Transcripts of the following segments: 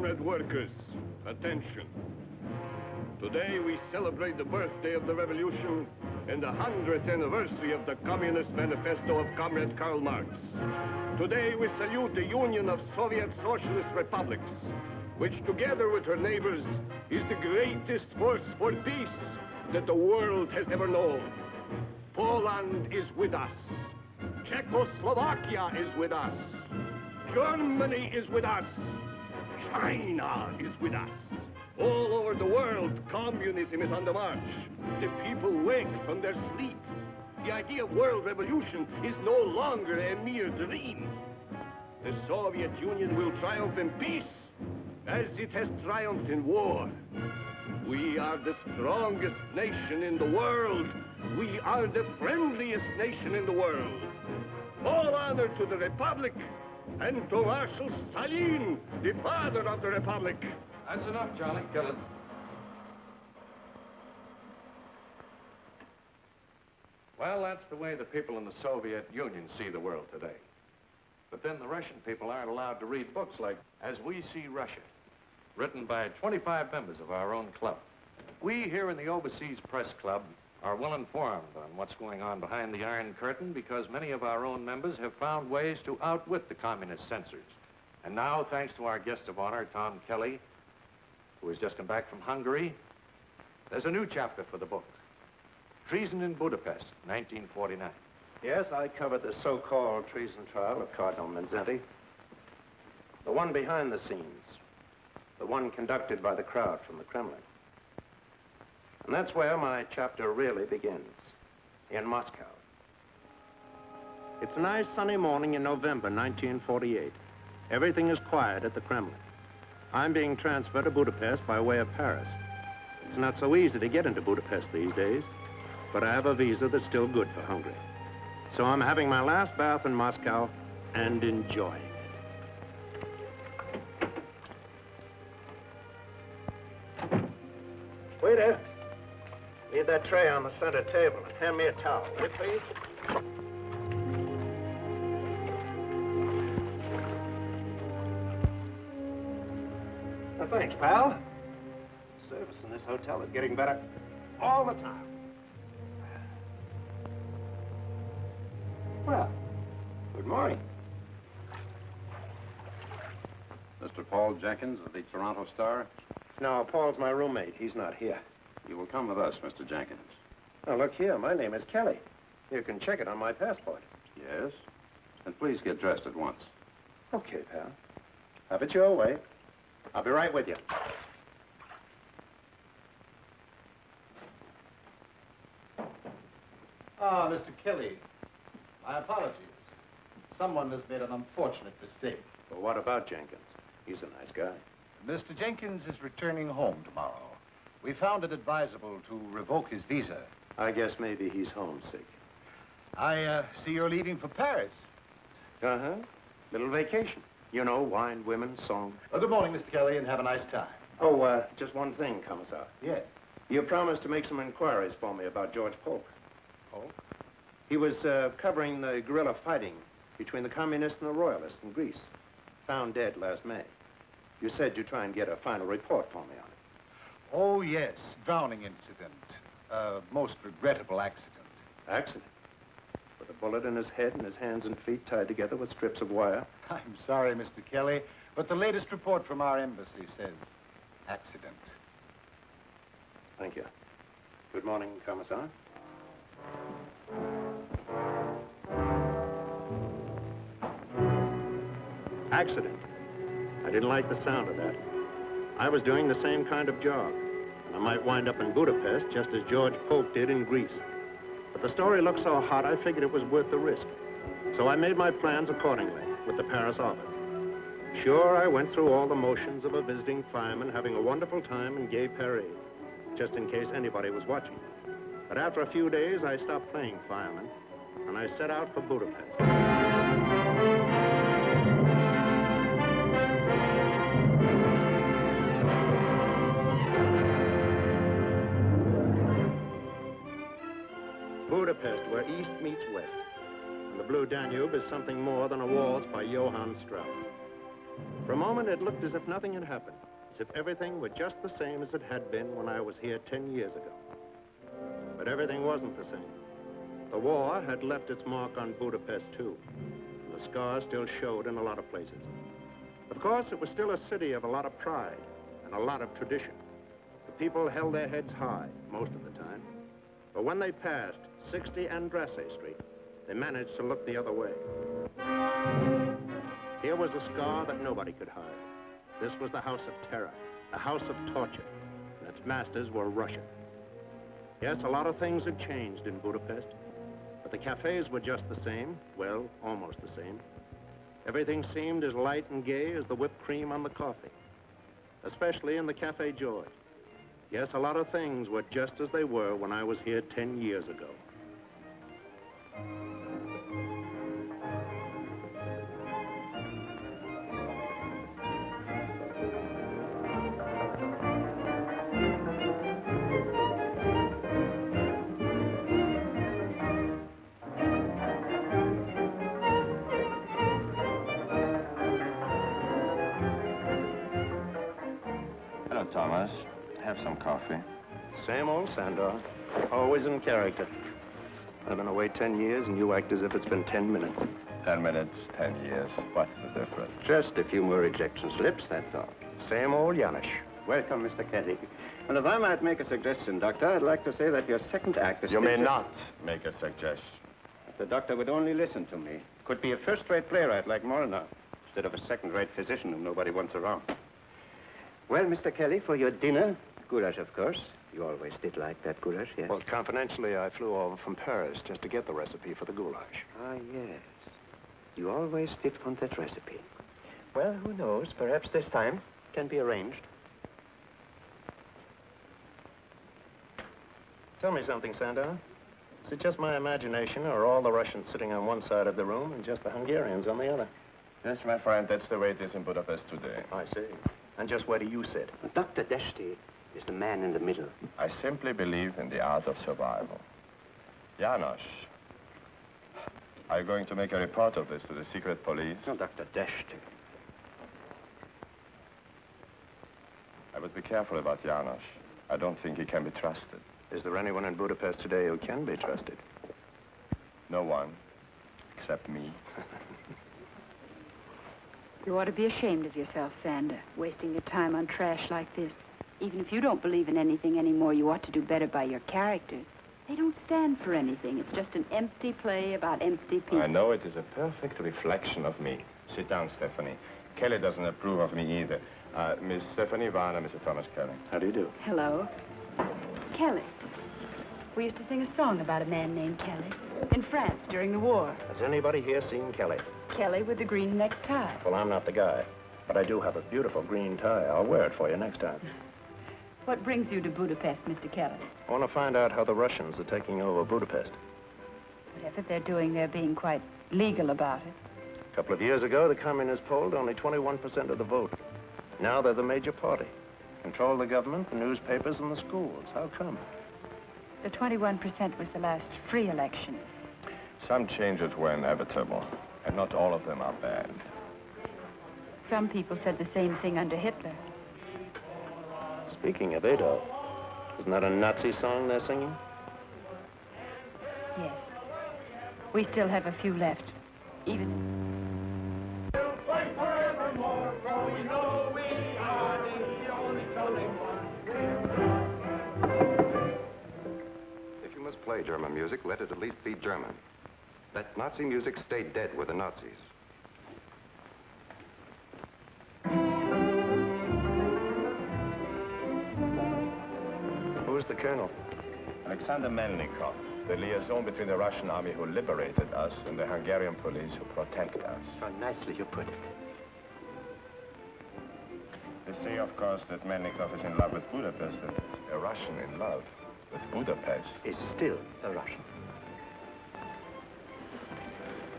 comrade workers, attention. Today we celebrate the birthday of the revolution and the 100th anniversary of the Communist Manifesto of Comrade Karl Marx. Today we salute the Union of Soviet Socialist Republics, which together with her neighbors is the greatest force for peace that the world has ever known. Poland is with us. Czechoslovakia is with us. Germany is with us. China is with us. All over the world, communism is on the march. The people wake from their sleep. The idea of world revolution is no longer a mere dream. The Soviet Union will triumph in peace as it has triumphed in war. We are the strongest nation in the world. We are the friendliest nation in the world. All honor to the Republic and to Marshal Stalin, the father of the Republic. That's enough, Charlie. Kill it. Well, that's the way the people in the Soviet Union see the world today. But then the Russian people aren't allowed to read books like As We See Russia, written by 25 members of our own club. We here in the Overseas Press Club are well informed on what's going on behind the Iron Curtain because many of our own members have found ways to outwit the communist censors. And now, thanks to our guest of honor, Tom Kelly, who has just come back from Hungary, there's a new chapter for the book. Treason in Budapest, 1949. Yes, I covered the so-called treason trial of Cardinal Mindszenty. The one behind the scenes. The one conducted by the crowd from the Kremlin. And that's where my chapter really begins, in Moscow. It's a nice sunny morning in November 1948. Everything is quiet at the Kremlin. I'm being transferred to Budapest by way of Paris. It's not so easy to get into Budapest these days, but I have a visa that's still good for Hungary. So I'm having my last bath in Moscow and enjoying it. Waiter, leave that tray on the center table and hand me a towel, will you please? Well, thanks, pal. Service in this hotel is getting better all the time. Well, good morning. Mr. Paul Jenkins of the Toronto Star? No, Paul's my roommate. He's not here. You will come with us, Mr. Jenkins. Oh, look here. My name is Kelly. You can check it on my passport. Yes? And please get dressed at once. Okay, pal. Have it your way. I'll be right with you. Ah, Mr. Kelly. My apologies. Someone has made an unfortunate mistake. Well, what about Jenkins? He's a nice guy. Mr. Jenkins is returning home tomorrow. We found it advisable to revoke his visa. I guess maybe he's homesick. I see you're leaving for Paris. Uh-huh. Little vacation. You know, wine, women, song. Well, good morning, Mr. Kelly, and have a nice time. Oh, just one thing, Commissar. Yes. You promised to make some inquiries for me about George Polk. Polk? He was covering the guerrilla fighting between the communists and the royalists in Greece. Found dead last May. You said you'd try and get a final report for me on it. Oh, yes. Drowning incident. Most regrettable accident. Accident? With a bullet in his head and his hands and feet tied together with strips of wire? I'm sorry, Mr. Kelly, but the latest report from our embassy says accident. Thank you. Good morning, Commissar. Accident. I didn't like the sound of that. I was doing the same kind of job, and I might wind up in Budapest just as George Polk did in Greece. But the story looked so hot, I figured it was worth the risk. So I made my plans accordingly with the Paris office. Sure, I went through all the motions of a visiting fireman having a wonderful time in gay parade, just in case anybody was watching. But after a few days, I stopped playing fireman, and I set out for Budapest. Budapest, where East meets West. And the Blue Danube is something more than a waltz by Johann Strauss. For a moment, it looked as if nothing had happened, as if everything were just the same as it had been when I was here 10 years ago. But everything wasn't the same. The war had left its mark on Budapest, too. And the scars still showed in a lot of places. Of course, it was still a city of a lot of pride and a lot of tradition. The people held their heads high most of the time. But when they passed 60 Andrasse Street, they managed to look the other way. Here was a scar that nobody could hide. This was the house of terror, a house of torture, and its masters were Russia. Yes, a lot of things had changed in Budapest, but the cafes were just the same, well, almost the same. Everything seemed as light and gay as the whipped cream on the coffee, especially in the Cafe George. Yes, a lot of things were just as they were when I was here 10 years ago. Hello, Thomas. Have some coffee. Same old Sandor, always in character. I've been away 10 years, and you act as if it's been 10 minutes. 10 minutes, 10 years. What's the difference? Just a few more ejection slips, that's all. Same old Janusz. Welcome, Mr. Kelly. And if I might make a suggestion, Doctor, I'd like to say that your second act is... You may not make a suggestion. If the doctor would only listen to me. Could be a first-rate playwright like Molnar, instead of a second-rate physician whom nobody wants around. Well, Mr. Kelly, for your dinner, goulash, of course. You always did like that goulash, yes? Well, confidentially, I flew over from Paris just to get the recipe for the goulash. Ah, yes. You always did want that recipe. Well, who knows? Perhaps this time can be arranged. Tell me something, Sandor. Is it just my imagination, or are all the Russians sitting on one side of the room and just the Hungarians on the other? Yes, my friend, that's the way it is in Budapest today. I see. And just where do you sit? Dr. Deshti is the man in the middle. I simply believe in the art of survival. Janusz, are you going to make a report of this to the secret police? No, Dr. Deshti. I would be careful about Janusz. I don't think he can be trusted. Is there anyone in Budapest today who can be trusted? No one, except me. You ought to be ashamed of yourself, Sander, wasting your time on trash like this. Even if you don't believe in anything anymore, you ought to do better by your characters. They don't stand for anything. It's just an empty play about empty people. I know it is a perfect reflection of me. Sit down, Stephanie. Kelly doesn't approve of me either. Miss Stephanie Varner, Mr. Thomas Kelly. How do you do? Hello. Kelly. We used to sing a song about a man named Kelly in France during the war. Has anybody here seen Kelly? Kelly with the green necktie. Well, I'm not the guy, but I do have a beautiful green tie. I'll wear it for you next time. What brings you to Budapest, Mr. Kelly? I want to find out how the Russians are taking over Budapest. Whatever they're doing, they're being quite legal about it. A couple of years ago, the communists polled only 21% of the vote. Now they're the major party. Control the government, the newspapers, and the schools. How come? The 21% was the last free election. Some changes were inevitable, and not all of them are bad. Some people said the same thing under Hitler. Speaking of Adolf, isn't that a Nazi song they're singing? Yes. We still have a few left. Even... We'll fight forevermore, for we know we are the only chosen one. If you must play German music, let it at least be German. Let Nazi music stay dead with the Nazis. Who's the colonel? Alexander Melnikov, the liaison between the Russian army who liberated us and the Hungarian police who protect us. How nicely you put it. They say, of course, that Melnikov is in love with Budapest, and a Russian in love with Budapest Is still a Russian.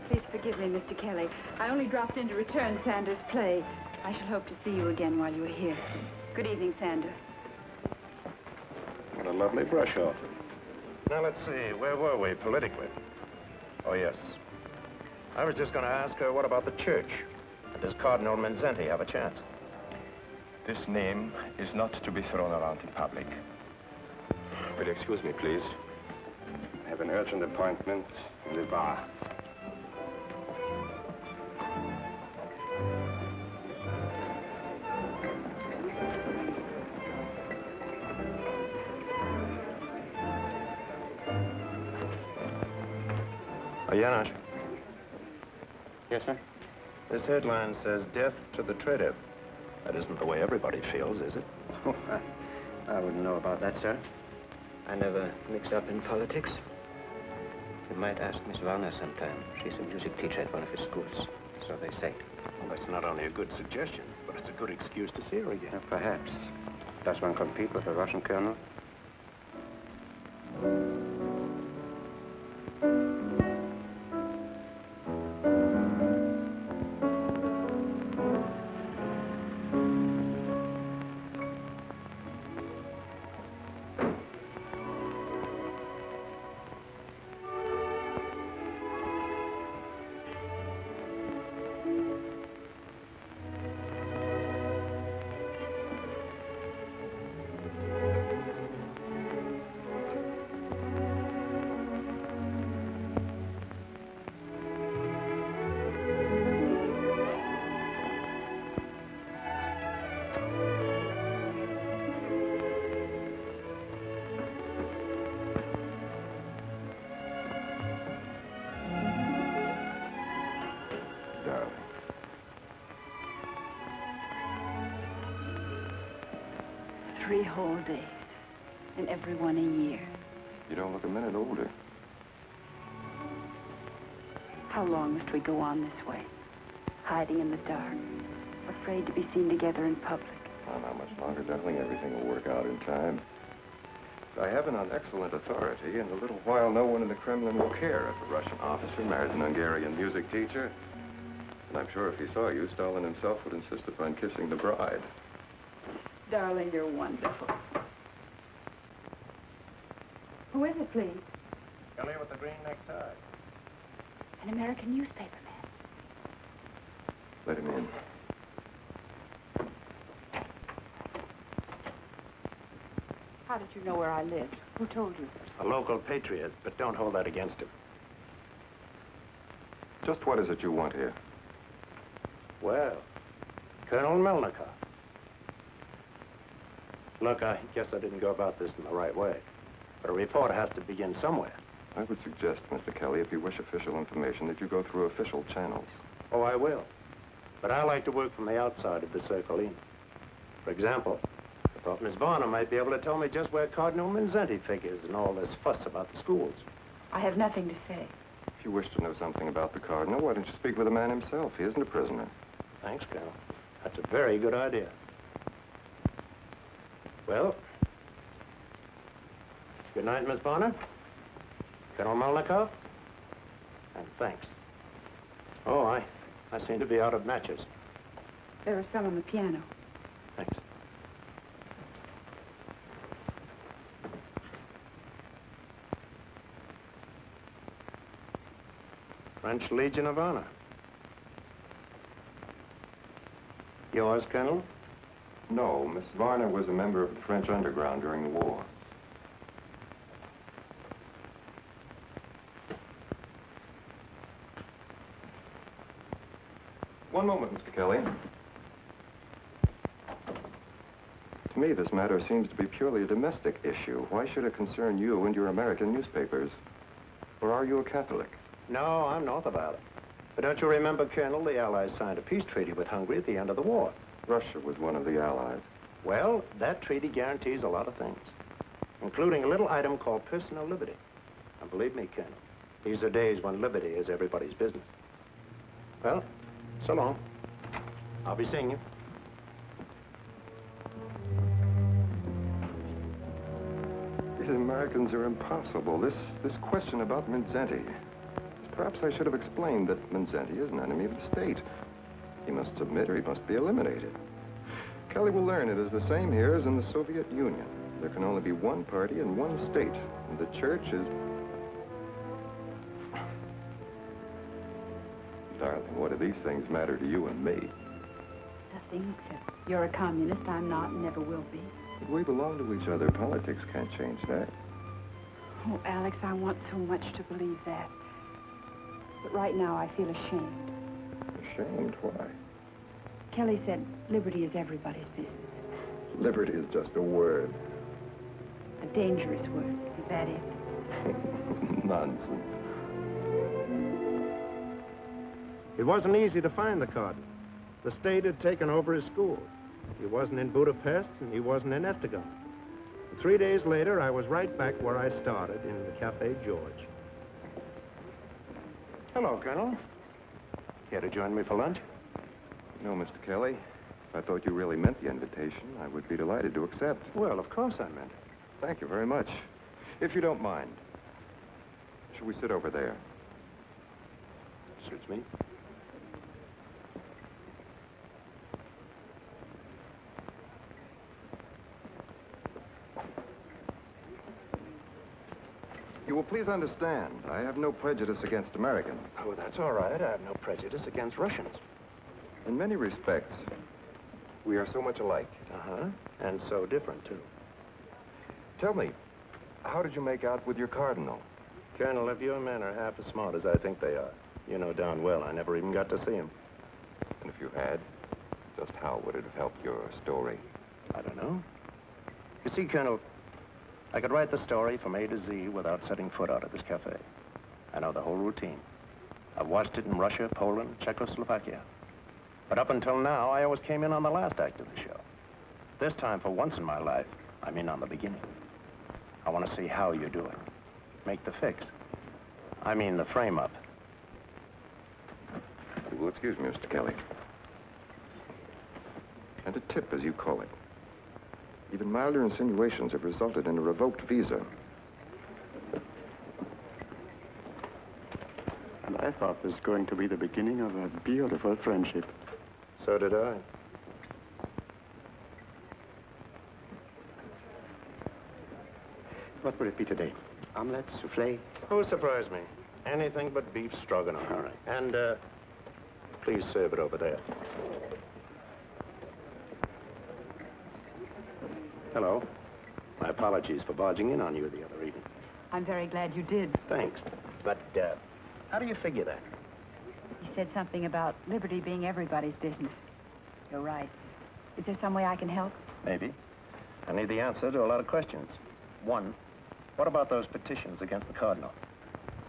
Please forgive me, Mr. Kelly. I only dropped in to return Sander's play. I shall hope to see you again while you are here. Good evening, Sander. What a lovely brush off. Now, let's see. Where were we politically? Oh, yes. I was just going to ask her, what about the church? Does Cardinal Mindszenty have a chance? This name is not to be thrown around in public. Will you excuse me, please? I have an urgent appointment in the bar. Janos, Yes, sir? this headline says death to the traitor. That isn't the way everybody feels, is it? Oh, I wouldn't know about that, sir. I never mix up in politics. You might ask Miss Warner sometime. She's a music teacher at one of his schools. So they say. Well, that's not only a good suggestion, but it's a good excuse to see her again. Perhaps. Does one compete with a Russian colonel? Darling. 3 whole days, and every one a year. You don't look a minute older. How long must we go on this way? Hiding in the dark, afraid to be seen together in public. Well, not much longer, darling. Everything will work out in time. I have it on excellent authority. In a little while, no one in the Kremlin will care if a Russian officer marries an Hungarian music teacher. And I'm sure if he saw you, Stalin himself would insist upon kissing the bride. Darling, you're wonderful. Who is it, please? Kelly with the green necktie. An American newspaper man. Let him in. How did you know where I lived? Who told you? A local patriot, but don't hold that against him. Just what is it you want here? Well, Colonel Melnikov. Look, I guess I didn't go about this in the right way. But a report has to begin somewhere. I would suggest, Mr. Kelly, if you wish official information, that you go through official channels. Oh, I will. But I like to work from the outside of the circle in. For example, I thought Miss Varner might be able to tell me just where Cardinal Mindszenty figures and all this fuss about the schools. I have nothing to say. If you wish to know something about the Cardinal, why don't you speak with the man himself? He isn't a prisoner. Thanks, Colonel. That's a very good idea. Well, good night, Miss Bonner. Colonel Melnikov. And thanks. Oh, I seem to be out of matches. There are some on the piano. Thanks. French Legion of Honor. Yours, Colonel? No, Miss Varner was a member of the French underground during the war. One moment, Mr. Kelly. To me, this matter seems to be purely a domestic issue. Why should it concern you and your American newspapers? Or are you a Catholic? No, I'm north about it. But don't you remember, Colonel, the Allies signed a peace treaty with Hungary at the end of the war? Russia was one of the Allies. Well, that treaty guarantees a lot of things, including a little item called personal liberty. And believe me, Colonel, these are days when liberty is everybody's business. Well, so long. I'll be seeing you. These Americans are impossible. This question about Mindszenty. Perhaps I should have explained that Mindszenty is an enemy of the state. He must submit or he must be eliminated. Kelly will learn it is the same here as in the Soviet Union. There can only be one party and one state, and the church is... Darling, what do these things matter to you and me? Nothing, except you're a communist, I'm not, and never will be. But we belong to each other. Politics can't change that. Oh, Alex, I want so much to believe that. But right now, I feel ashamed. Ashamed? Why? Kelly said liberty is everybody's business. Liberty is just a word. A dangerous word. Is that it? Nonsense. It wasn't easy to find the Cardinal. The state had taken over his schools. He wasn't in Budapest, and he wasn't in Esztergom. 3 days later, I was right back where I started, in the Cafe George. Hello, Colonel. Care to join me for lunch? No, Mr. Kelly. If I thought you really meant the invitation, I would be delighted to accept. Well, of course I meant it. Thank you very much. If you don't mind, should we sit over there? Suits me. You will please understand, I have no prejudice against Americans. Oh, that's all right. I have no prejudice against Russians. In many respects, we are so much alike. Uh-huh. And so different, too. Tell me, how did you make out with your cardinal? Colonel, if your men are half as smart as I think they are, you know darn well I never even got to see him. And if you had, just how would it have helped your story? I don't know. You see, Colonel, I could write the story from A to Z without setting foot out of this cafe. I know the whole routine. I've watched it in Russia, Poland, Czechoslovakia. But up until now, I always came in on the last act of the show. This time, for once in my life, I'm in on the beginning. I want to see how you do it. Make the fix. I mean the frame-up. You will excuse me, Mr. Kelly. And a tip, as you call it. Even milder insinuations have resulted in a revoked visa. And I thought this was going to be the beginning of a beautiful friendship. So did I. What will it be today? Omelette, souffle? Who surprised me? Anything but beef stroganoff. All right. And, please serve it over there. Hello. My apologies for barging in on you the other evening. I'm very glad you did. Thanks. But, how do you figure that? You said something about liberty being everybody's business. You're right. Is there some way I can help? Maybe. I need the answer to a lot of questions. One, what about those petitions against the Cardinal?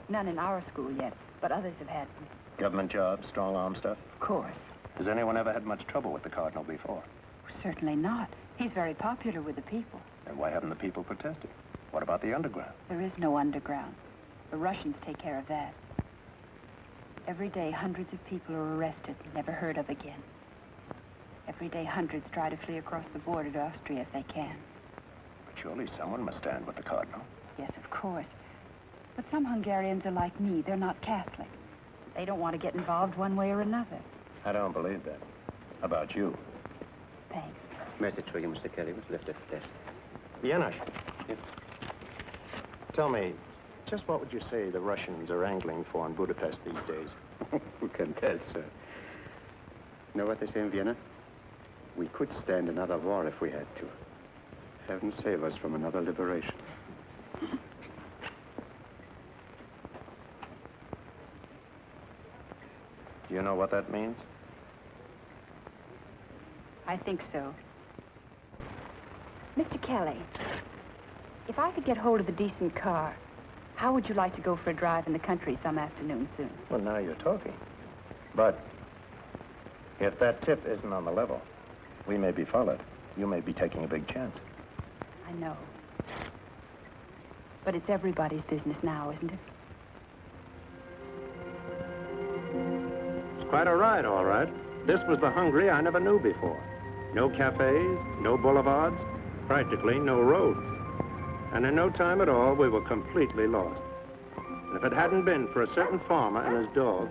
None in our school yet, but others have had them. Government jobs, strong-arm stuff? Of course. Has anyone ever had much trouble with the Cardinal before? Certainly not. He's very popular with the people. Then why haven't the people protested? What about the underground? There is no underground. The Russians take care of that. Every day, hundreds of people are arrested, never heard of again. Every day, hundreds try to flee across the border to Austria if they can. But surely someone must stand with the Cardinal. Yes, of course. But some Hungarians are like me. They're not Catholic. They don't want to get involved one way or another. I don't believe that. How about you? Thanks. Message for you, Mr. Kelly, was left at the desk. Yanush. Yes. Tell me, just what would you say the Russians are angling for in Budapest these days? Who can tell, sir? You know what they say in Vienna? We could stand another war if we had to. Heaven save us from another liberation. Do you know what that means? I think so. Mr. Kelly, if I could get hold of a decent car, how would you like to go for a drive in the country some afternoon soon? Well, now you're talking. But if that tip isn't on the level, we may be followed. You may be taking a big chance. I know. But it's everybody's business now, isn't it? It's quite a ride, all right. This was the Hungary I never knew before. No cafes, no boulevards, practically no roads. And in no time at all, we were completely lost. And if it hadn't been for a certain farmer and his dog,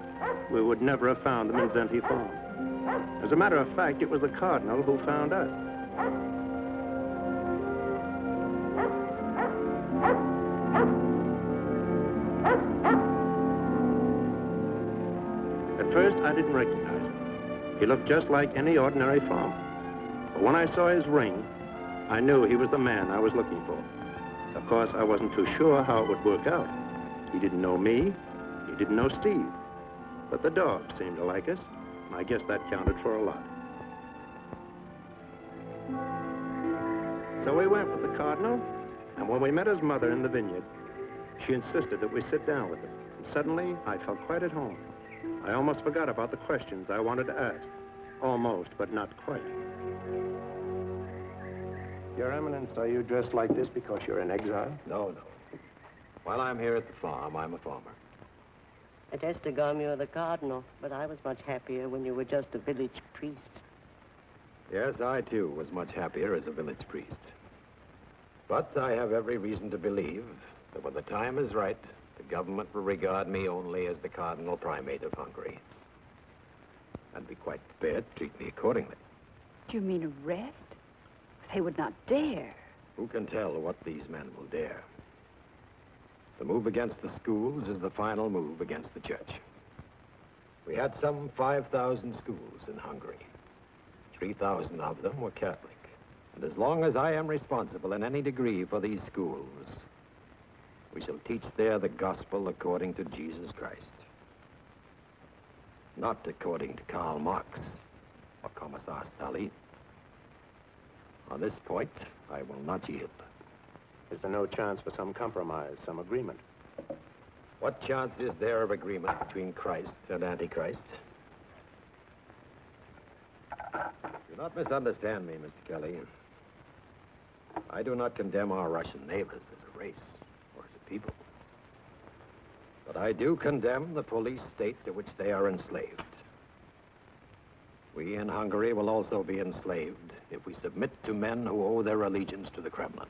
we would never have found the Mindszenty farm. As a matter of fact, it was the Cardinal who found us. At first, didn't recognize him. He looked just like any ordinary farmer. But when I saw his ring, I knew he was the man I was looking for. Of course, I wasn't too sure how it would work out. He didn't know me. He didn't know Steve. But the dog seemed to like us, and I guess that counted for a lot. So we went with the Cardinal, and when we met his mother in the vineyard, she insisted that we sit down with her. And suddenly, I felt quite at home. I almost forgot about the questions I wanted to ask. Almost, but not quite. Your Eminence, are you dressed like this because you're in exile? No, no. While I'm here at the farm, I'm a farmer. I just gone you were the Cardinal, but I was much happier when you were just a village priest. Yes, I, too, was much happier as a village priest. But I have every reason to believe that when the time is right, the government will regard me only as the Cardinal Primate of Hungary. And be quite prepared to treat me accordingly. Do you mean arrest? They would not dare. Who can tell what these men will dare? The move against the schools is the final move against the church. We had some 5,000 schools in Hungary. 3,000 of them were Catholic. And as long as I am responsible in any degree for these schools, we shall teach there the gospel according to Jesus Christ. Not according to Karl Marx or Commissar Stalin. On this point, I will not yield. Is there no chance for some compromise, some agreement? What chance is there of agreement between Christ and Antichrist? Do not misunderstand me, Mr. Kelly. I do not condemn our Russian neighbors as a race or as a people. But I do condemn the police state to which they are enslaved. We in Hungary will also be enslaved if we submit to men who owe their allegiance to the Kremlin.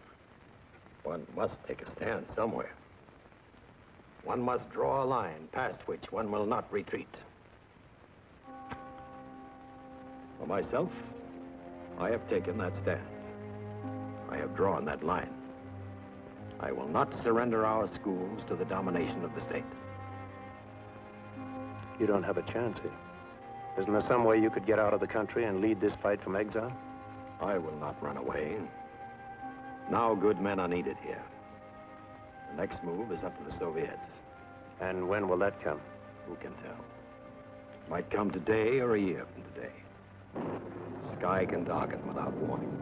One must take a stand somewhere. One must draw a line past which one will not retreat. For myself, I have taken that stand. I have drawn that line. I will not surrender our schools to the domination of the state. You don't have a chance here. Isn't there some way you could get out of the country and lead this fight from exile? I will not run away. Now good men are needed here. The next move is up to the Soviets. And when will that come? Who can tell? Might come today or a year from today. The sky can darken without warning.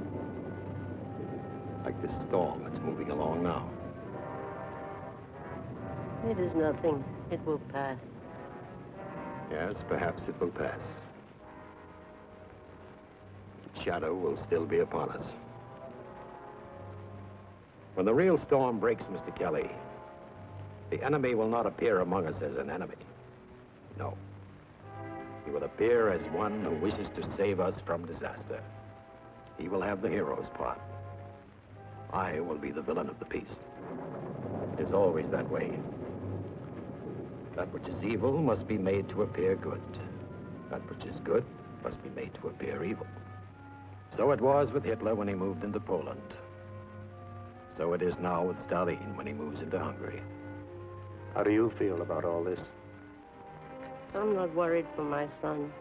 Like this storm that's moving along now. It is nothing. It will pass. Yes, perhaps it will pass. Its shadow will still be upon us. When the real storm breaks, Mr. Kelly, the enemy will not appear among us as an enemy. No. He will appear as one who wishes to save us from disaster. He will have the hero's part. I will be the villain of the piece. It is always that way. That which is evil must be made to appear good. That which is good must be made to appear evil. So it was with Hitler when he moved into Poland. So it is now with Stalin when he moves into Hungary. How do you feel about all this? I'm not worried for my son.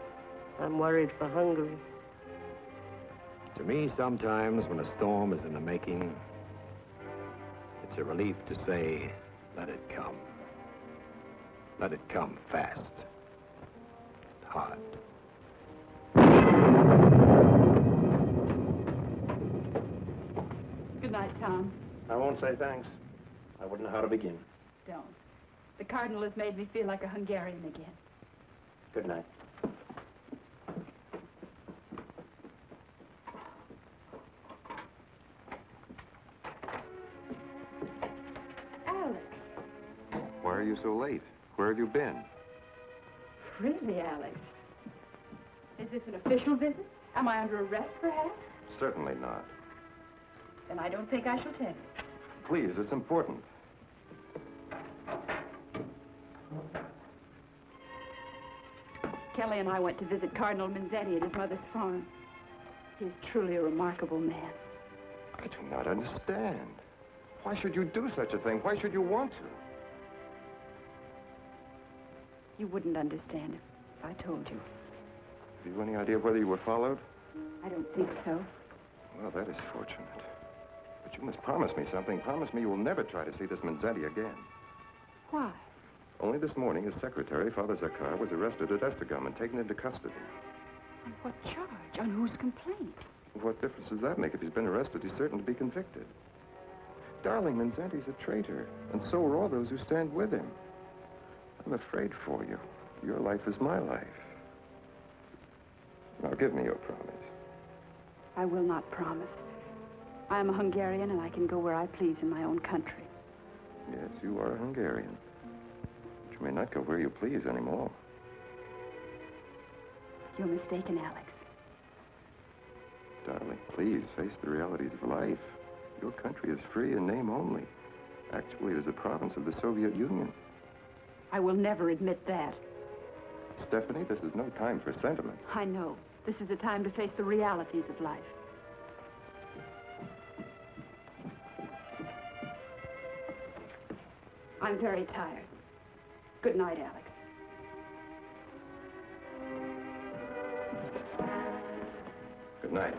I'm worried for Hungary. To me, sometimes when a storm is in the making, it's a relief to say, let it come. Let it come fast. And hard. Good night, Tom. I won't say thanks. I wouldn't know how to begin. Don't. The Cardinal has made me feel like a Hungarian again. Good night. Alex. Why are you so late? Where have you been? Really, Alex? Is this an official visit? Am I under arrest, perhaps? Certainly not. Then I don't think I shall tell you. Please, it's important. Kelly and I went to visit Cardinal Mindszenty at his mother's farm. He's truly a remarkable man. I do not understand. Why should you do such a thing? Why should you want to? You wouldn't understand if I told you. Have you any idea whether you were followed? I don't think so. Well, that is fortunate. But you must promise me something. Promise me you will never try to see this Mindszenty again. Why? Only this morning, his secretary, Father Zakar, was arrested at Estegum and taken into custody. On what charge? On whose complaint? What difference does that make? If he's been arrested, he's certain to be convicted. Darling, Mindszenty's a traitor, and so are all those who stand with him. I'm afraid for you. Your life is my life. Now, give me your promise. I will not promise. I am a Hungarian, and I can go where I please in my own country. Yes, you are a Hungarian. But you may not go where you please anymore. You're mistaken, Alex. Darling, please face the realities of life. Your country is free in name only. Actually, it is a province of the Soviet Union. I will never admit that. Stephanie, this is no time for sentiment. I know. This is the time to face the realities of life. I'm very tired. Good night, Alex. Good night.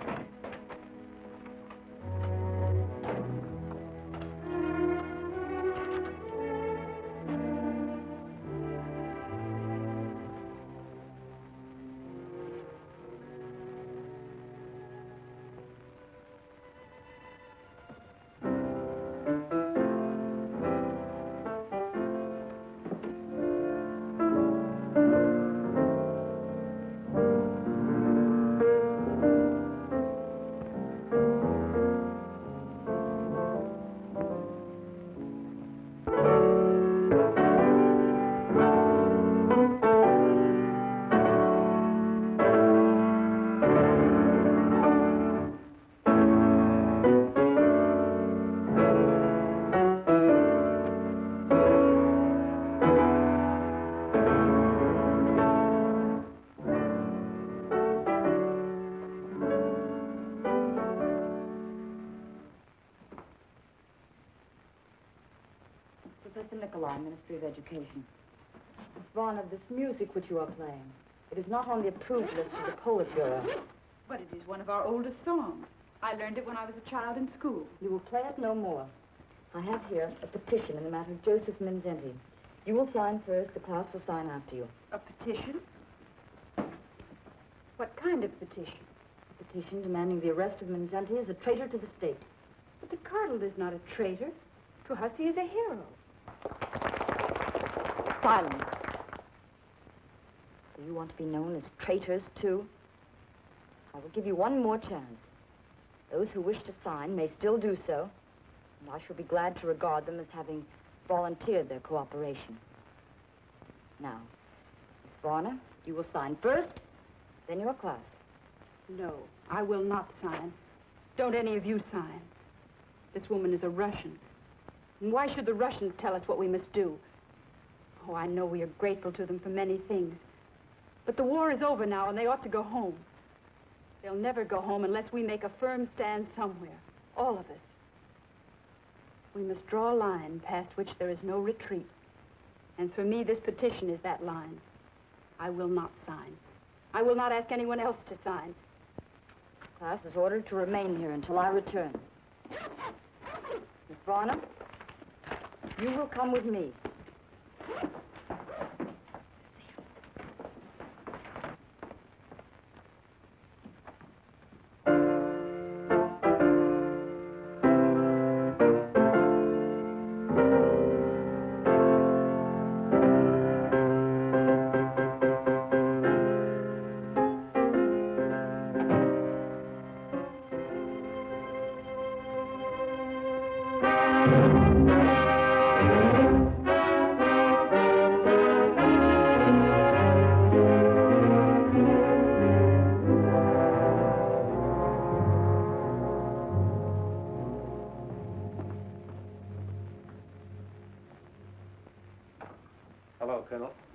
Ministry of Education. Miss Varner, this music which you are playing, it is not on the approved list of the Politburo. But it is one of our oldest songs. I learned it when I was a child in school. You will play it no more. I have here a petition in the matter of Josef Mindszenty. You will sign first, the class will sign after you. A petition? What kind of petition? A petition demanding the arrest of Mindszenty as a traitor to the state. But the Cardinal is not a traitor. To us, he is a hero. Silence. Do you want to be known as traitors, too? I will give you one more chance. Those who wish to sign may still do so, and I shall be glad to regard them as having volunteered their cooperation. Now, Miss Varner, you will sign first, then your class. No, I will not sign. Don't any of you sign. This woman is a Russian. And why should the Russians tell us what we must do? Oh, I know we are grateful to them for many things. But the war is over now, and they ought to go home. They'll never go home unless we make a firm stand somewhere. All of us. We must draw a line past which there is no retreat. And for me, this petition is that line. I will not sign. I will not ask anyone else to sign. The class is ordered to remain here until I return. Miss Varner, you will come with me.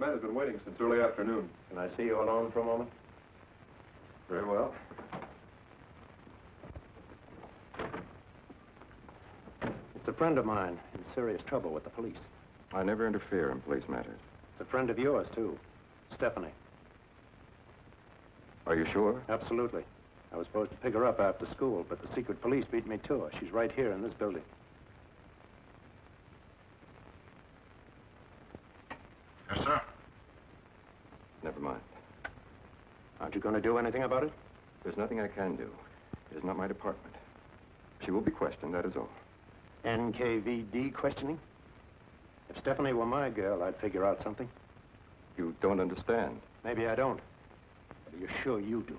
Man has been waiting since early afternoon. Can I see you alone for a moment? Very well. It's a friend of mine in serious trouble with the police. I never interfere in police matters. It's a friend of yours, too. Stephanie. Are you sure? Absolutely. I was supposed to pick her up after school, but the secret police beat me to her. She's right here in this building. Yes, sir. Never mind. Aren't you going to do anything about it? There's nothing I can do. It is not my department. She will be questioned, that is all. NKVD questioning? If Stephanie were my girl, I'd figure out something. You don't understand. Maybe I don't. But are you sure you do?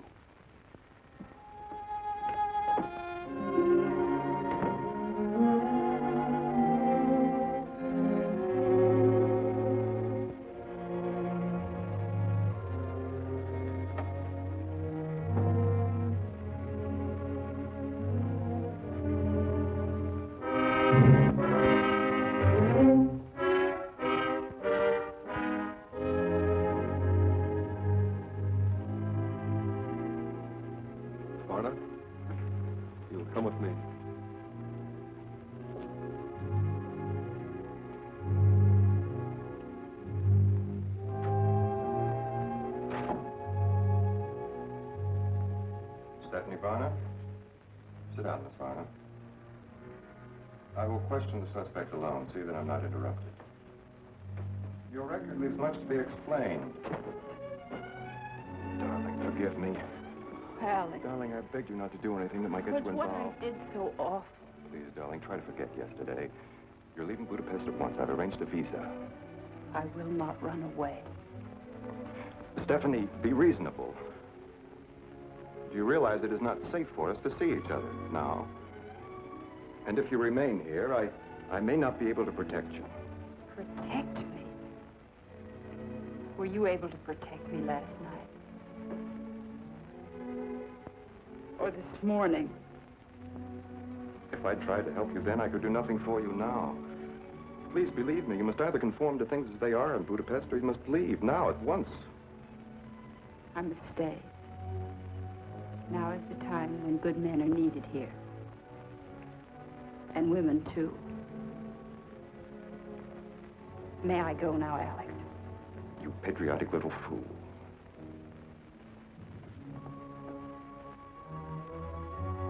You'll come with me. Stephanie Varner? Sit down, Miss Varner. I will question the suspect alone, see that I'm not interrupted. Your record leaves much to be explained. Darling, forgive me. Alex. Darling, I begged you not to do anything that might get But you what involved. I did so awful. Please, darling, try to forget yesterday. You're leaving Budapest at once. I've arranged a visa. I will not run away. Stephanie, be reasonable. Do you realize it is not safe for us to see each other now? And if you remain here, I may not be able to protect you. Protect me? Were you able to protect me last night? Or this morning? If I tried to help you then, I could do nothing for you now. Please believe me, you must either conform to things as they are in Budapest, or you must leave, now, at once. I must stay. Now is the time when good men are needed here. And women, too. May I go now, Alex? You patriotic little fool.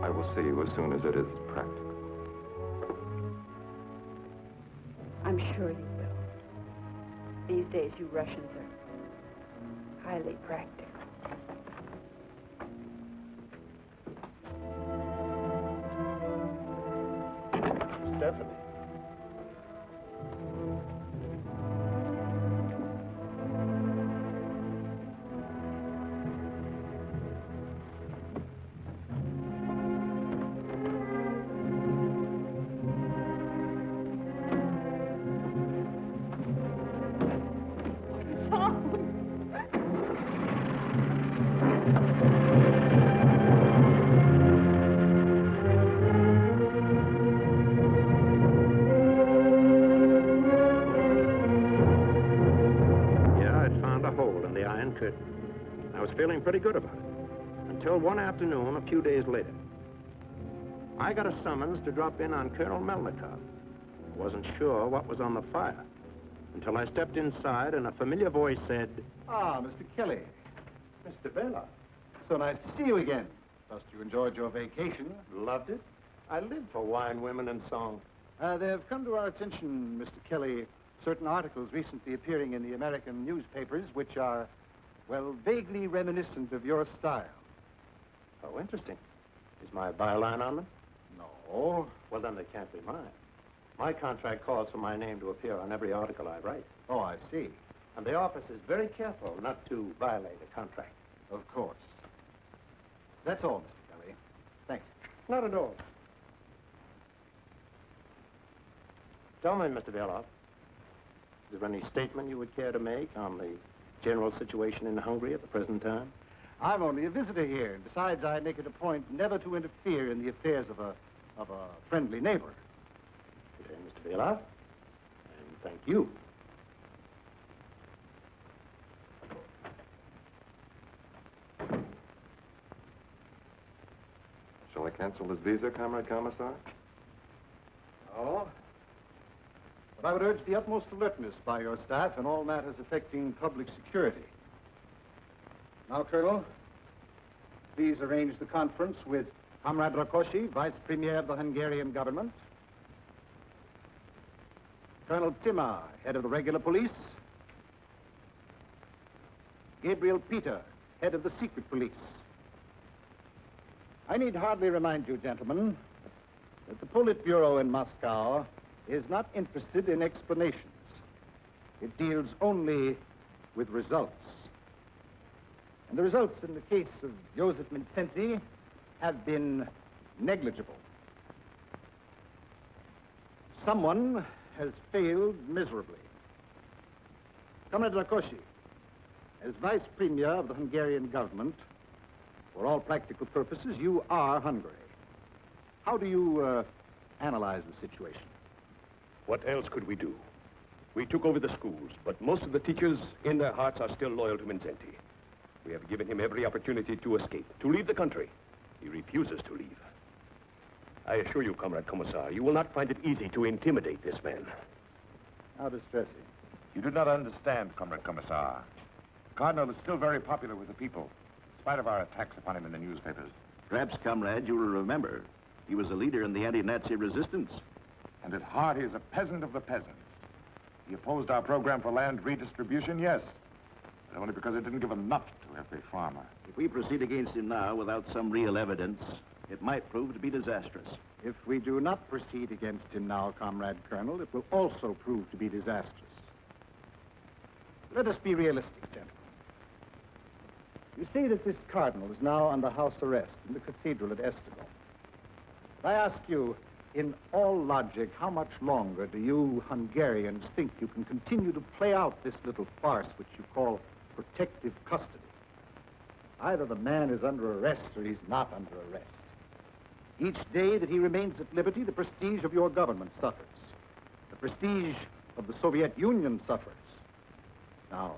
I will see you as soon as it is practical. I'm sure you will. These days, you Russians are highly practical. Stephanie. I was feeling pretty good about it, until one afternoon, a few days later. I got a summons to drop in on Colonel Melnikov. Wasn't sure what was on the fire, until I stepped inside and a familiar voice said, Ah, Mr. Kelly. Mr. Bella. So nice to see you again. Trust you enjoyed your vacation. Loved it. I live for wine, women, and song. They have come to our attention, Mr. Kelly, certain articles recently appearing in the American newspapers which are, well, vaguely reminiscent of your style. Oh, interesting. Is my byline on them? No. Well, then they can't be mine. My contract calls for my name to appear on every article I write. Oh, I see. And the office is very careful not to violate a contract. Of course. That's all, Mr. Kelly. Thank you. Not at all. Tell me, Mr. Beloff, is there any statement you would care to make on the general situation in Hungary at the present time? I'm only a visitor here, and besides, I make it a point never to interfere in the affairs of a friendly neighbor. Okay, Mr. Beloff, and thank you. Shall I cancel this visa, Comrade Commissar? Oh? But I would urge the utmost alertness by your staff in all matters affecting public security. Now, Colonel, please arrange the conference with Comrade Rakosi, Vice Premier of the Hungarian government. Colonel Timmer, head of the regular police. Gabriel Peter, head of the secret police. I need hardly remind you, gentlemen, that the Politburo in Moscow is not interested in explanations. It deals only with results. And the results in the case of Josef Mindszenty have been negligible. Someone has failed miserably. Comrade Rakosi, as Vice Premier of the Hungarian government, for all practical purposes, you are Hungary. How do you analyze the situation? What else could we do? We took over the schools, but most of the teachers in their hearts are still loyal to Mindszenty. We have given him every opportunity to escape, to leave the country. He refuses to leave. I assure you, Comrade Commissar, you will not find it easy to intimidate this man. How distressing. You do not understand, Comrade Commissar. The Cardinal is still very popular with the people, in spite of our attacks upon him in the newspapers. Perhaps, comrade, you will remember, he was a leader in the anti-Nazi resistance. And at heart, he is a peasant of the peasants. He opposed our program for land redistribution, yes, but only because it didn't give enough to every farmer. If we proceed against him now without some real evidence, it might prove to be disastrous. If we do not proceed against him now, Comrade Colonel, it will also prove to be disastrous. Let us be realistic, gentlemen. You see that this cardinal is now under house arrest in the cathedral at Estival. I ask you, in all logic, how much longer do you Hungarians think you can continue to play out this little farce which you call protective custody? Either the man is under arrest or he's not under arrest. Each day that he remains at liberty, the prestige of your government suffers. The prestige of the Soviet Union suffers. Now,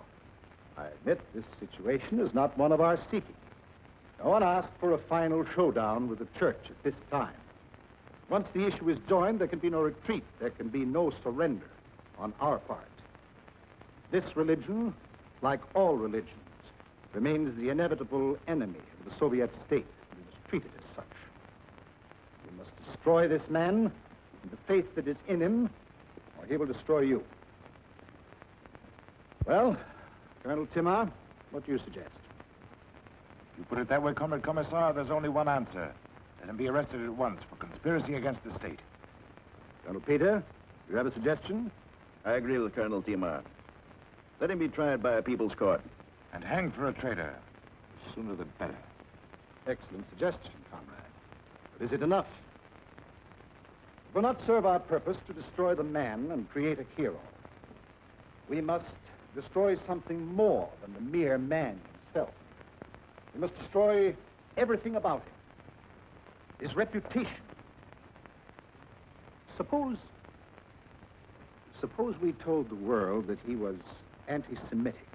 I admit this situation is not one of our seeking. No one asked for a final showdown with the church at this time. Once the issue is joined, there can be no retreat. There can be no surrender on our part. This religion, like all religions, remains the inevitable enemy of the Soviet state and is treated as such. We must destroy this man and the faith that is in him, or he will destroy you. Well, Colonel Timmer, what do you suggest? If you put it that way, Comrade Commissar, there's only one answer. Let him be arrested at once for conspiracy against the state. Colonel Peter, do you have a suggestion? I agree with Colonel Timmer. Let him be tried by a people's court. And hanged for a traitor. The sooner the better. Excellent suggestion, comrade. But is it enough? It will not serve our purpose to destroy the man and create a hero. We must destroy something more than the mere man himself. We must destroy everything about him. His reputation. Suppose we told the world that he was anti-Semitic.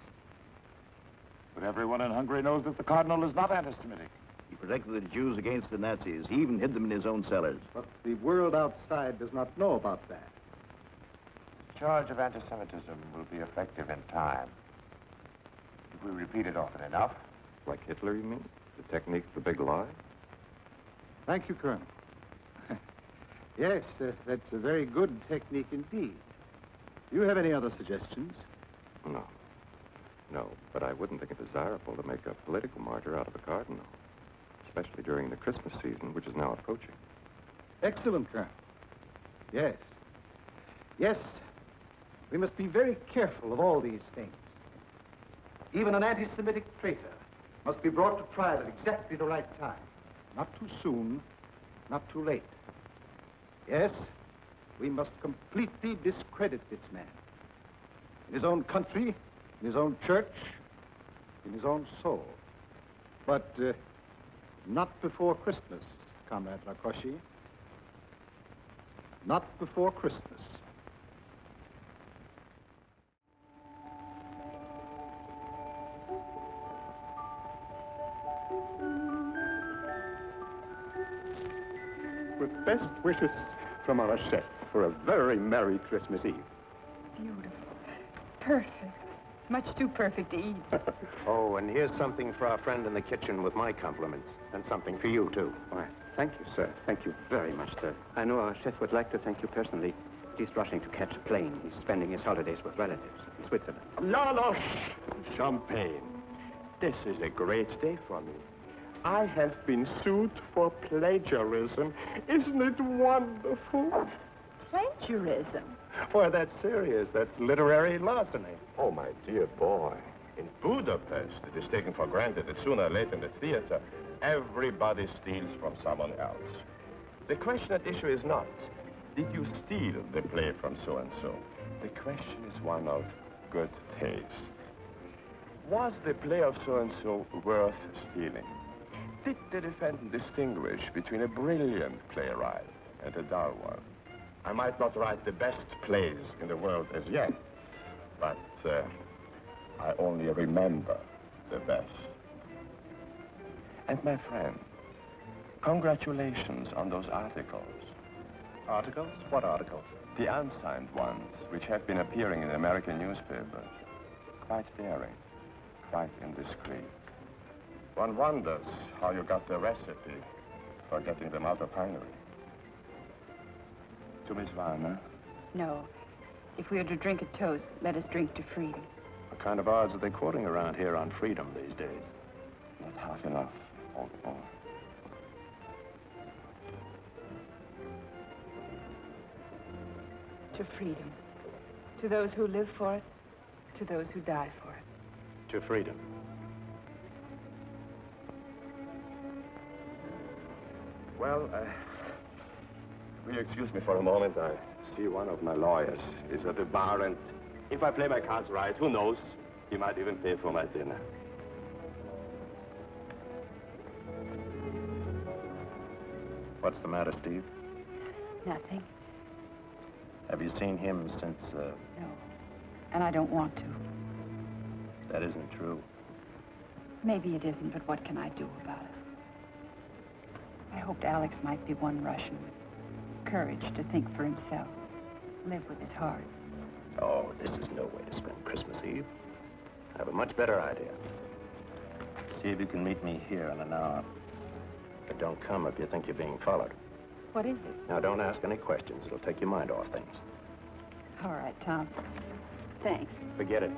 But everyone in Hungary knows that the Cardinal is not anti-Semitic. He protected the Jews against the Nazis. He even hid them in his own cellars. But the world outside does not know about that. The charge of anti-Semitism will be effective in time. If we repeat it often enough. Like Hitler, you mean? The technique of the big lie? Thank you, Colonel. Yes, that's a very good technique indeed. Do you have any other suggestions? No. No, but I wouldn't think it desirable to make a political martyr out of a cardinal, especially during the Christmas season, which is now approaching. Excellent, Colonel. Yes. Yes, we must be very careful of all these things. Even an anti-Semitic traitor must be brought to trial at exactly the right time. Not too soon, not too late. Yes, we must completely discredit this man. In his own country, in his own church, in his own soul. But not before Christmas, Comrade Rakosi. Not before Christmas. With best wishes from our chef for a very Merry Christmas Eve. Beautiful. Perfect. Much too perfect to eat. Oh, and here's something for our friend in the kitchen with my compliments. And something for you, too. Why, thank you, sir. Thank you very much, sir. I know our chef would like to thank you personally. He's rushing to catch a plane. He's spending his holidays with relatives in Switzerland. Janos! Champagne. This is a great day for me. I have been sued for plagiarism. Isn't it wonderful? Plagiarism? Why, that's serious. That's literary larceny. Oh, my dear boy. In Budapest, it is taken for granted that sooner or later in the theater, everybody steals from someone else. The question at issue is not, did you steal the play from so-and-so? The question is one of good taste. Was the play of so-and-so worth stealing? Did the defendant distinguish between a brilliant playwright and a dull one? I might not write the best plays in the world as yet, but I only remember the best. And my friend, congratulations on those articles. Articles? What articles? The unsigned ones, which have been appearing in American newspapers. Quite daring, quite indiscreet. One wonders how you got the recipe for getting them out of Hungary. To Miss Warner? No. If we are to drink a toast, let us drink to freedom. What kind of odds are they quoting around here on freedom these days? Not half enough, old boy. To freedom. To those who live for it, to those who die for it. To freedom. Well, will you excuse me for a moment? I see one of my lawyers is at the bar, and if I play my cards right, who knows? He might even pay for my dinner. What's the matter, Steve? Nothing. Have you seen him since, No. And I don't want to. That isn't true. Maybe it isn't, but what can I do about it? I hoped Alex might be one Russian with courage to think for himself, live with his heart. Oh, this is no way to spend Christmas Eve. I have a much better idea. See if you can meet me here in an hour. But don't come if you think you're being followed. What is it? Now, don't ask any questions. It'll take your mind off things. All right, Tom. Thanks. Forget it.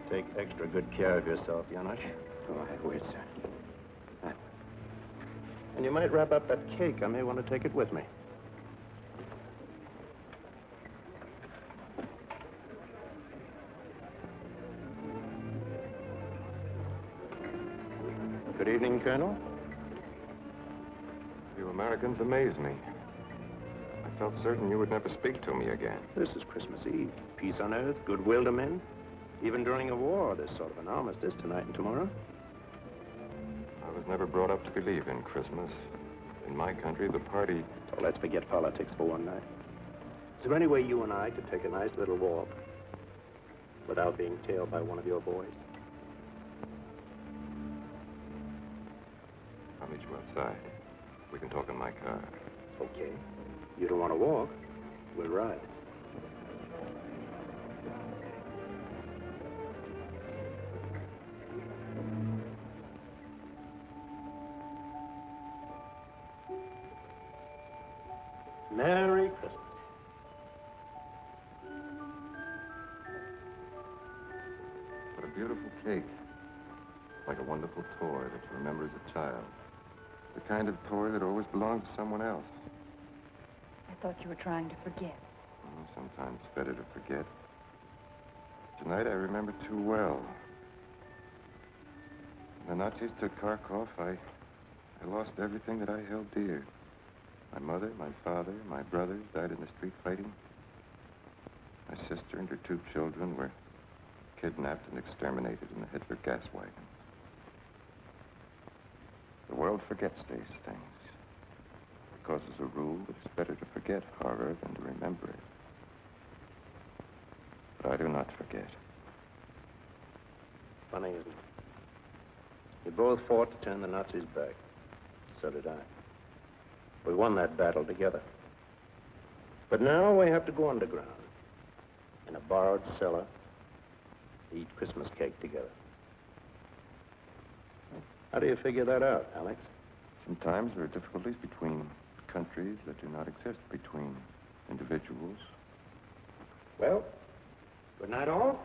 Take extra good care of yourself, Janos. Oh, I will, sir. And you might wrap up that cake. I may want to take it with me. Good evening, Colonel. You Americans amaze me. I felt certain you would never speak to me again. This is Christmas Eve. Peace on earth, goodwill to men. Even during a war, there's sort of an armistice tonight and tomorrow. I was never brought up to believe in Christmas. In my country, the party... So let's forget politics for one night. Is there any way you and I could take a nice little walk without being tailed by one of your boys? I'll meet you outside. We can talk in my car. Okay. You don't want to walk? We'll ride. Merry Christmas. What a beautiful cake. Like a wonderful toy that you remember as a child. The kind of toy that always belonged to someone else. I thought you were trying to forget. Oh, sometimes it's better to forget. Tonight I remember too well. When the Nazis took Kharkov, I lost everything that I held dear. My mother, my father, my brothers died in the street fighting. My sister and her 2 children were kidnapped and exterminated in the Hitler gas wagon. The world forgets these things. Because as a rule, it's better to forget horror than to remember it. But I do not forget. Funny, isn't it? We both fought to turn the Nazis back. So did I. We won that battle together. But now we have to go underground. in a borrowed cellar, to eat Christmas cake together. How do you figure that out, Alex? Sometimes there are difficulties between countries that do not exist between individuals. Well, good night, all.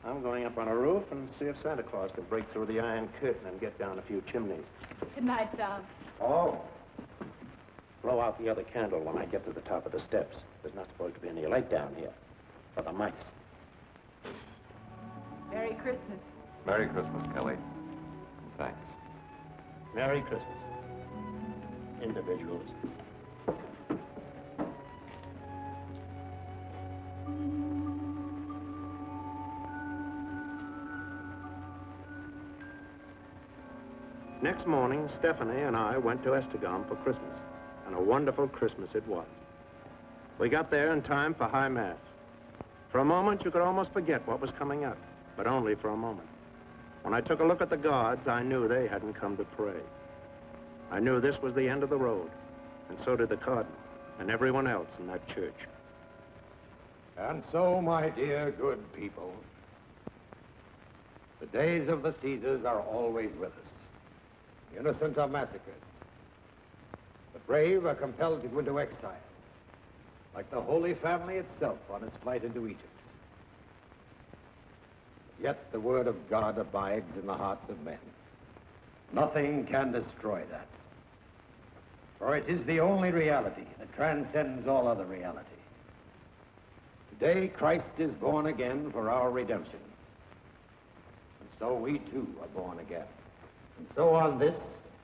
I'm going up on a roof and see if Santa Claus can break through the iron curtain and get down a few chimneys. Good night, Tom. Oh. Blow out the other candle when I get to the top of the steps. There's not supposed to be any light down here. For the mice. Merry Christmas. Merry Christmas, Kelly. And thanks. Merry Christmas. Individuals. Next morning, Stephanie and I went to Esztergom for Christmas, and a wonderful Christmas it was. We got there in time for High Mass. For a moment, you could almost forget what was coming up, but only for a moment. When I took a look at the guards, I knew they hadn't come to pray. I knew this was the end of the road, and so did the Cardinal and everyone else in that church. And so, my dear good people, the days of the Caesars are always with us. The innocent are massacred. The brave are compelled to go into exile, like the Holy Family itself on its flight into Egypt. Yet the word of God abides in the hearts of men. Nothing can destroy that. For it is the only reality that transcends all other reality. Today, Christ is born again for our redemption. And so we too are born again. And so on this,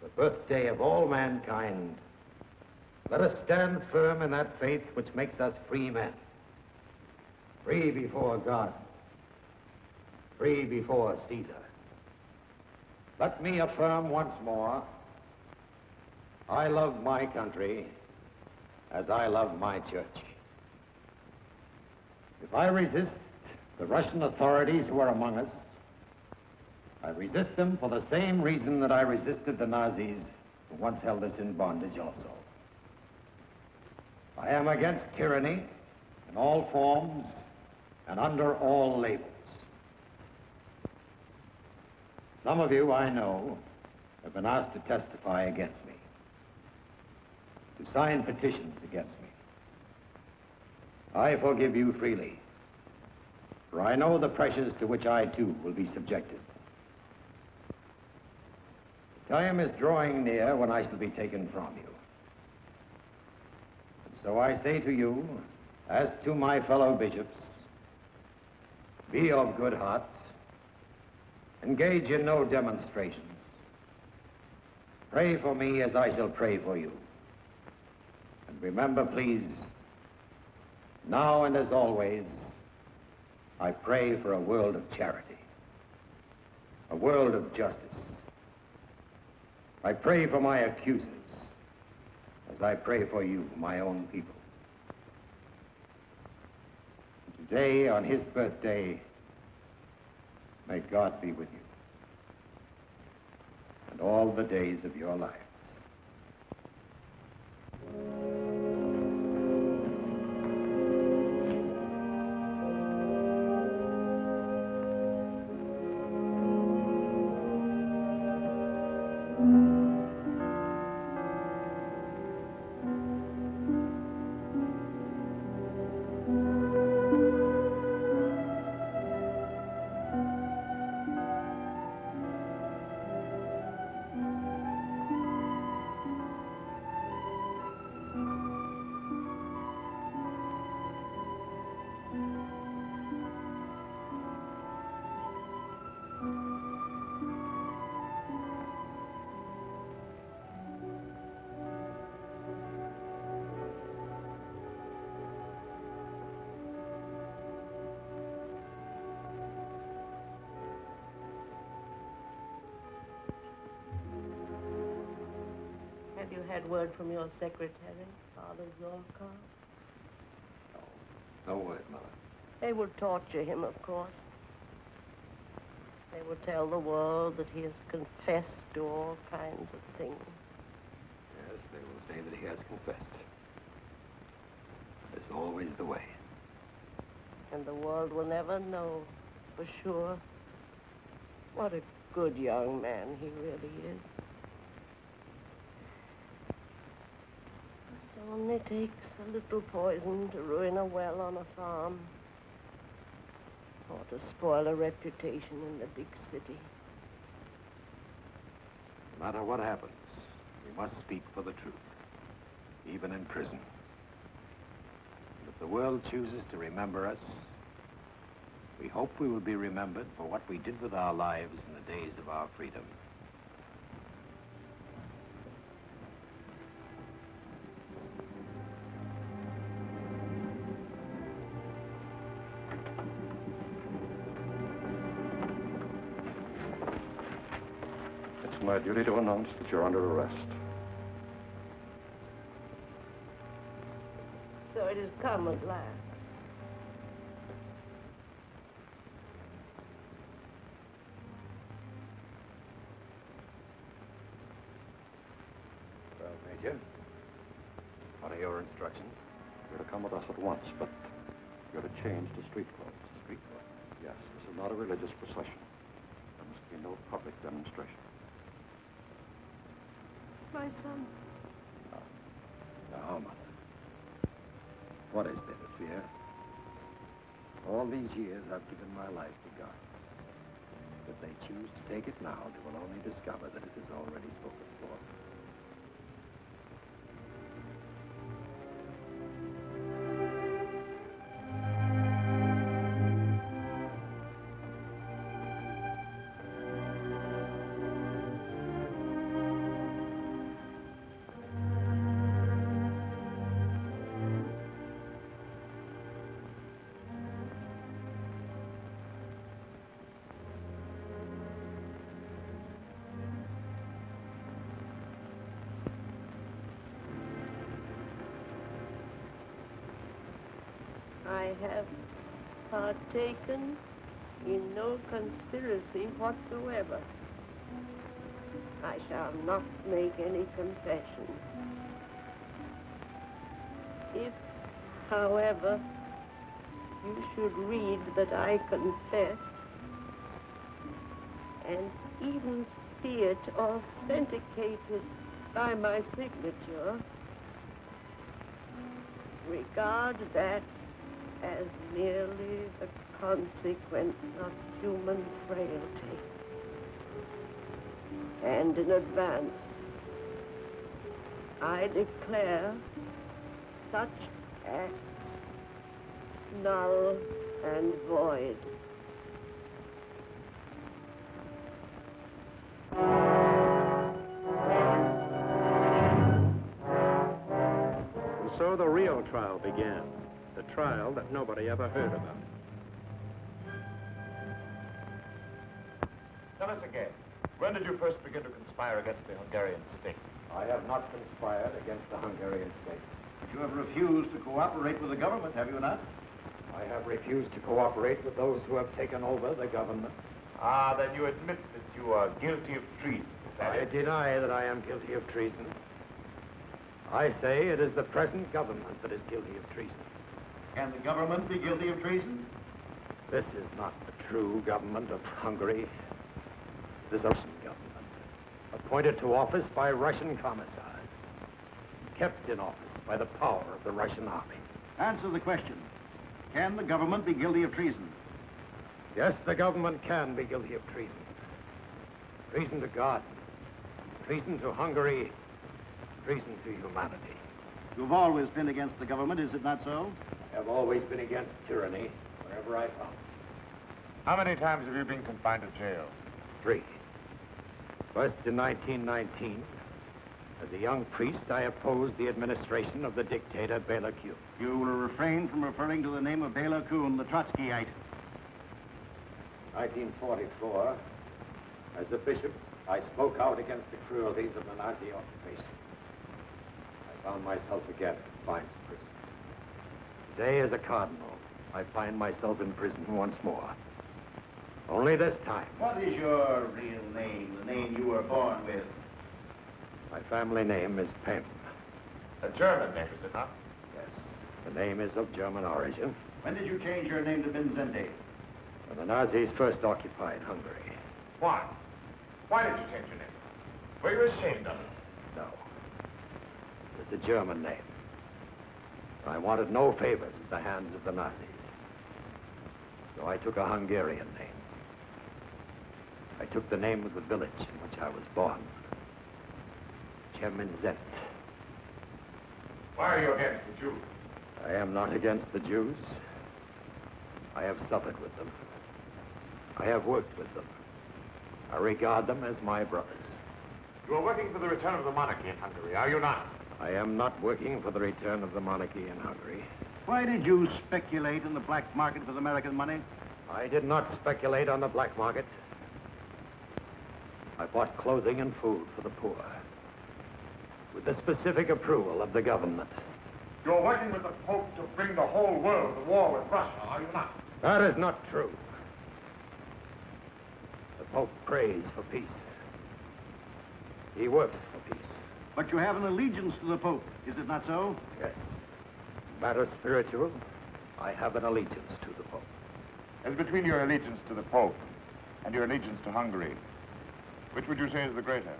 the birthday of all mankind, let us stand firm in that faith which makes us free men. Free before God. Free before Caesar. Let me affirm once more, I love my country as I love my church. If I resist the Russian authorities who are among us, I resist them for the same reason that I resisted the Nazis who once held us in bondage also. I am against tyranny in all forms and under all labels. Some of you, I know, have been asked to testify against me, to sign petitions against me. I forgive you freely, for I know the pressures to which I, too, will be subjected. The time is drawing near when I shall be taken from you. And so I say to you, as to my fellow bishops, be of good heart, engage in no demonstrations. Pray for me as I shall pray for you. And remember, please, now and as always, I pray for a world of charity, a world of justice. I pray for my accusers, as I pray for you, my own people. Today, on his birthday, may God be with you, and all the days of your lives. Have you had word from your secretary, Father Zorka? No word, Mother. They will torture him, of course. They will tell the world that he has confessed to all kinds of things. Yes, they will say that he has confessed. It's always the way. And the world will never know for sure what a good young man he really is. It only takes a little poison to ruin a well on a farm, or to spoil a reputation in the big city. No matter what happens, we must speak for the truth, even in prison. And if the world chooses to remember us, we hope we will be remembered for what we did with our lives in the days of our freedom. It's my duty to announce that you're under arrest. So it has come at last. Well, Major, what are your instructions? You're to come with us at once, but you're to change to street clothes. Street clothes? Yes, this is not a religious procession. There must be no public demonstration. My son. Now, Mother, what is there to fear? All these years I've given my life to God. If they choose to take it now, they will only discover that it is already spoken for. I have partaken in no conspiracy whatsoever. I shall not make any confession. If, however, you should read that I confess, and even see it authenticated by my signature, regard that as merely the consequence of human frailty. And in advance, I declare such acts null and void. And so the real trial began. The trial that nobody ever heard about. Tell us again, when did you first begin to conspire against the Hungarian state? I have not conspired against the Hungarian state. But you have refused to cooperate with the government, have you not? I have refused to cooperate with those who have taken over the government. Ah, then you admit that you are guilty of treason, is that I it? deny that I am guilty of treason. I say it is the present government that is guilty of treason. Can the government be guilty of treason? This is not the true government of Hungary. This is a Russian government, appointed to office by Russian commissars, kept in office by the power of the Russian army. Answer the question. Can the government be guilty of treason? Yes, the government can be guilty of treason. Treason to God, treason to Hungary, treason to humanity. You've always been against the government, is it not so? I have always been against tyranny, wherever I found it. How many times have you been confined to jail? 3. First in 1919, as a young priest, I opposed the administration of the dictator Bela Kun. You will refrain from referring to the name of Bela Kun, the Trotskyite. 1944, as a bishop, I spoke out against the cruelties of the Nazi occupation. I found myself again confined to prison. Today, as a cardinal, I find myself in prison once more. Only this time. What is your real name, the name you were born with? My family name is Pem. A German name, is it not? Yes. The name is of German origin. When did you change your name to Mindszenty? When the Nazis first occupied Hungary. Why? Why did you change your name? Were you ashamed of it? No. It's a German name. I wanted no favors at the hands of the Nazis. So I took a Hungarian name. I took the name of the village in which I was born. Mindszenty. Why are you against the Jews? I am not against the Jews. I have suffered with them. I have worked with them. I regard them as my brothers. You are working for the return of the monarchy in Hungary, are you not? I am not working for the return of the monarchy in Hungary. Why did you speculate in the black market with American money? I did not speculate on the black market. I bought clothing and food for the poor, with the specific approval of the government. You're working with the Pope to bring the whole world to war with Russia, are you not? That is not true. The Pope prays for peace. He works for peace. But you have an allegiance to the Pope, is it not so? Yes. Matter spiritual, I have an allegiance to the Pope. As between your allegiance to the Pope and your allegiance to Hungary, which would you say is the greater?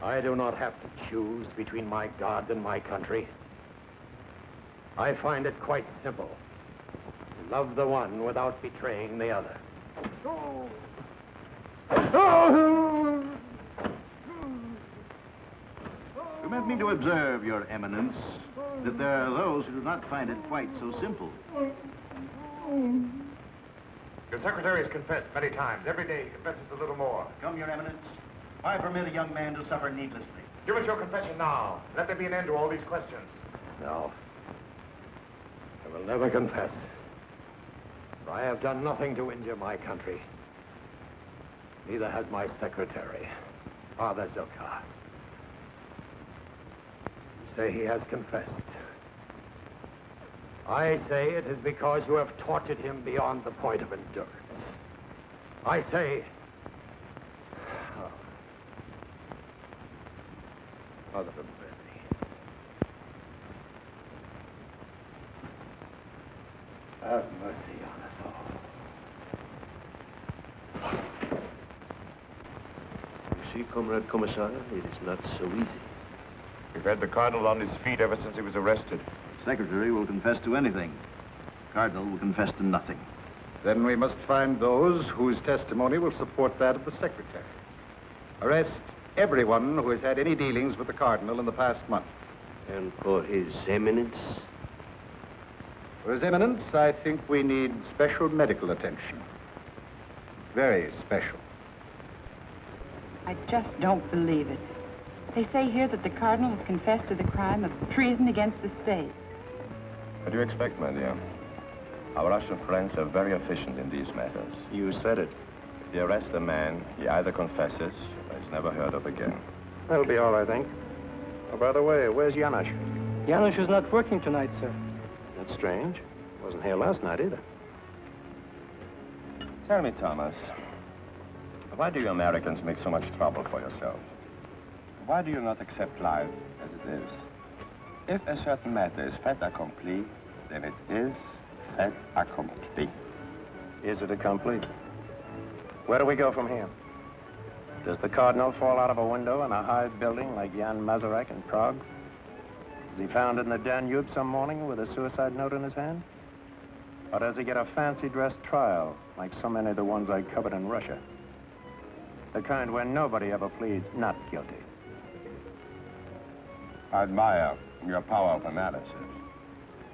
I do not have to choose between my God and my country. I find it quite simple. Love the one without betraying the other. Permit me to observe, Your Eminence, that there are those who do not find it quite so simple. Your secretary has confessed many times. Every day he confesses a little more. Come, Your Eminence. Why permit a young man to suffer needlessly? Give us your confession now. Let there be an end to all these questions. No. I will never confess. For I have done nothing to injure my country. Neither has my secretary, Father Zilka. You say he has confessed. I say it is because you have tortured him beyond the point of endurance. I say... Mother of mercy. Have mercy on us all. You see, Comrade Commissar, it is not so easy. We've had the Cardinal on his feet ever since he was arrested. The Secretary will confess to anything. The Cardinal will confess to nothing. Then we must find those whose testimony will support that of the Secretary. Arrest everyone who has had any dealings with the Cardinal in the past month. And for His Eminence? For His Eminence, I think we need special medical attention. Very special. I just don't believe it. They say here that the Cardinal has confessed to the crime of treason against the state. What do you expect, my dear? Our Russian friends are very efficient in these matters. You said it. If they arrest a man, he either confesses or is never heard of again. That'll be all, I think. Oh, by the way, where's Janusz? Janusz is not working tonight, sir. That's strange. Wasn't here last night either. Tell me, Thomas, why do you Americans make so much trouble for yourselves? Why do you not accept life as it is? If a certain matter is fait accompli, then it is fait accompli. Is it accompli? Where do we go from here? Does the Cardinal fall out of a window in a high building like Jan Masaryk in Prague? Is he found in the Danube some morning with a suicide note in his hand? Or does he get a fancy-dress trial like so many of the ones I covered in Russia? The kind where nobody ever pleads not guilty. I admire your power of analysis,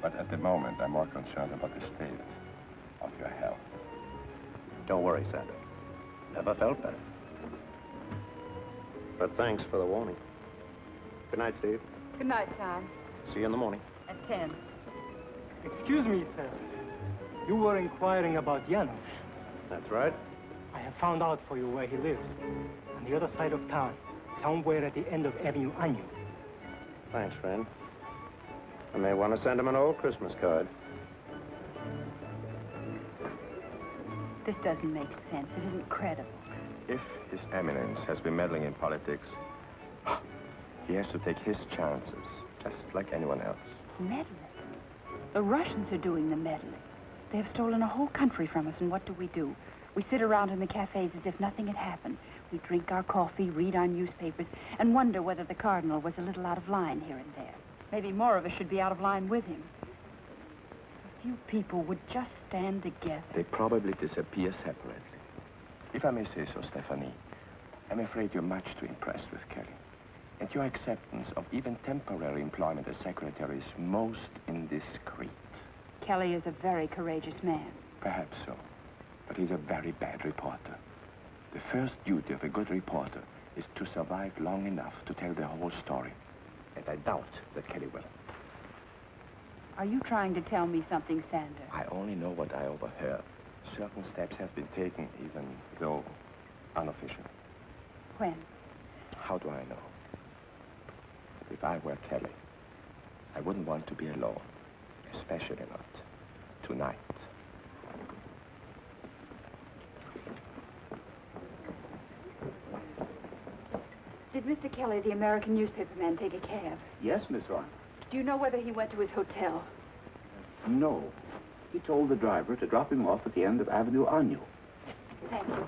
but at the moment I'm more concerned about the state of your health. Don't worry, Sandra. Never felt better. But thanks for the warning. Good night, Steve. Good night, Tom. See you in the morning. At 10. Excuse me, sir. You were inquiring about Janusz. That's right. I have found out for you where he lives. On the other side of town, somewhere at the end of Avenue Anyu. Thanks, friend. I may want to send him an old Christmas card. This doesn't make sense. It isn't credible. If His Eminence has been meddling in politics, he has to take his chances. just like anyone else. Meddling? The Russians are doing the meddling. They have stolen a whole country from us, and what do? We sit around in the cafes as if nothing had happened. We drink our coffee, read our newspapers, and wonder whether the Cardinal was a little out of line here and there. Maybe more of us should be out of line with him. A few people would just stand together. They probably disappear separately. If I may say so, Stephanie, I'm afraid you're much too impressed with Kelly. And your acceptance of even temporary employment as secretary is most indiscreet. Kelly is a very courageous man. Perhaps so. But he's a very bad reporter. The first duty of a good reporter is to survive long enough to tell the whole story. And I doubt that Kelly will. Are you trying to tell me something, Sander? I only know what I overheard. Certain steps have been taken, even though unofficial. When? How do I know? If I were Kelly, I wouldn't want to be alone, especially not tonight. Did Mr. Kelly, the American newspaper man, take a cab? Yes, Miss Ron. Do you know whether he went to his hotel? No. He told the driver to drop him off at the end of Avenue Agnew. Thank you.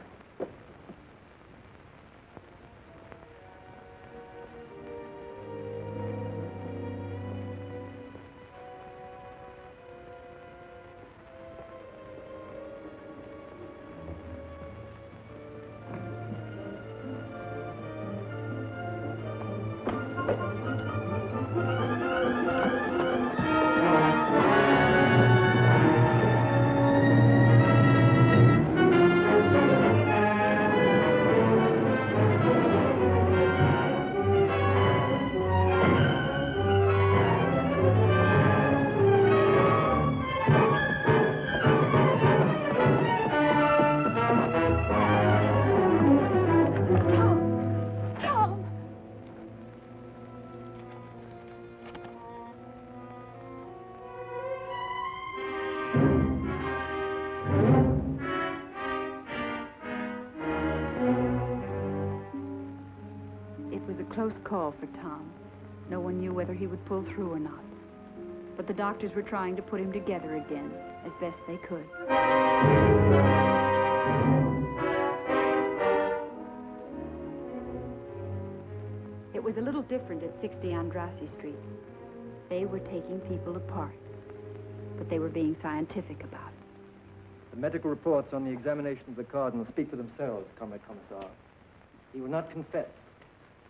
Close call for Tom. No one knew whether he would pull through or not. But the doctors were trying to put him together again, as best they could. It was a little different at 60 Andrassy Street. They were taking people apart, but they were being scientific about it. The medical reports on the examination of the Cardinal speak for themselves, Comrade Commissar. He will not confess.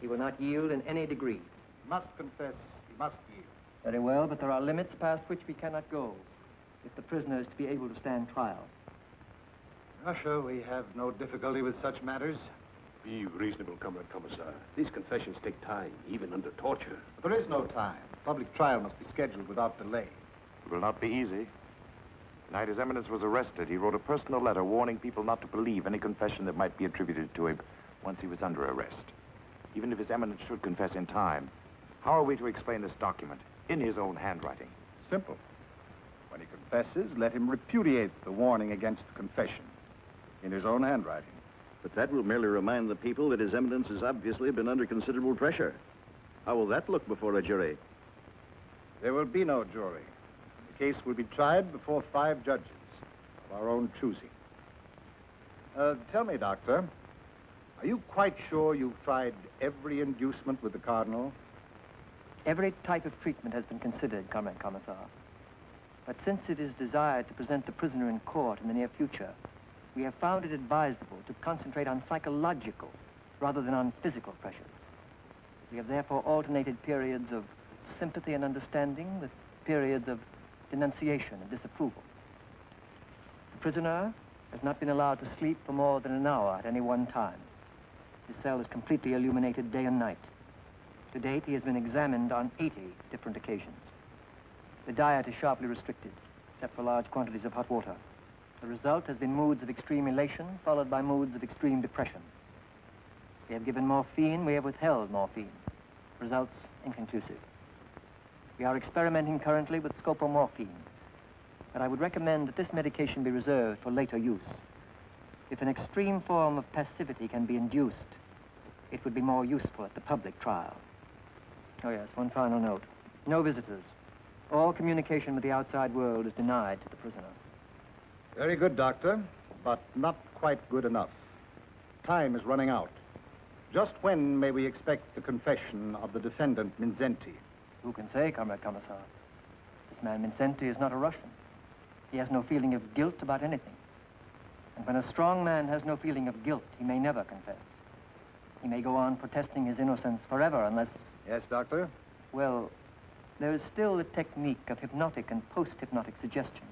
He will not yield in any degree. He must confess. He must yield. Very well, but there are limits past which we cannot go if the prisoner is to be able to stand trial. Russia, we have no difficulty with such matters. Be reasonable, Comrade Commissar. These confessions take time, even under torture. But there is no time. Public trial must be scheduled without delay. It will not be easy. The night His Eminence was arrested, he wrote a personal letter warning people not to believe any confession that might be attributed to him once he was under arrest. Even if His Eminence should confess in time, how are we to explain this document in his own handwriting? Simple. When he confesses, let him repudiate the warning against confession in his own handwriting. But that will merely remind the people that His Eminence has obviously been under considerable pressure. How will that look before a jury? There will be no jury. The case will be tried before 5 judges of our own choosing. Tell me, Doctor, are you quite sure you've tried every inducement with the Cardinal? Every type of treatment has been considered, Comrade Commissar. But since it is desired to present the prisoner in court in the near future, we have found it advisable to concentrate on psychological rather than on physical pressures. We have therefore alternated periods of sympathy and understanding with periods of denunciation and disapproval. The prisoner has not been allowed to sleep for more than an hour at any one time. His cell is completely illuminated day and night. To date, he has been examined on 80 different occasions. The diet is sharply restricted, except for large quantities of hot water. The result has been moods of extreme elation, followed by moods of extreme depression. We have given morphine, we have withheld morphine. Results inconclusive. We are experimenting currently with scopomorphine, but I would recommend that this medication be reserved for later use. If an extreme form of passivity can be induced, it would be more useful at the public trial. Oh, yes, one final note. No visitors. All communication with the outside world is denied to the prisoner. Very good, Doctor, but not quite good enough. Time is running out. Just when may we expect the confession of the defendant, Mindszenty? Who can say, Comrade Commissar? This man Mindszenty is not a Russian. He has no feeling of guilt about anything. And when a strong man has no feeling of guilt, he may never confess. He may go on protesting his innocence forever unless... Yes, Doctor? Well, there is still the technique of hypnotic and post-hypnotic suggestion.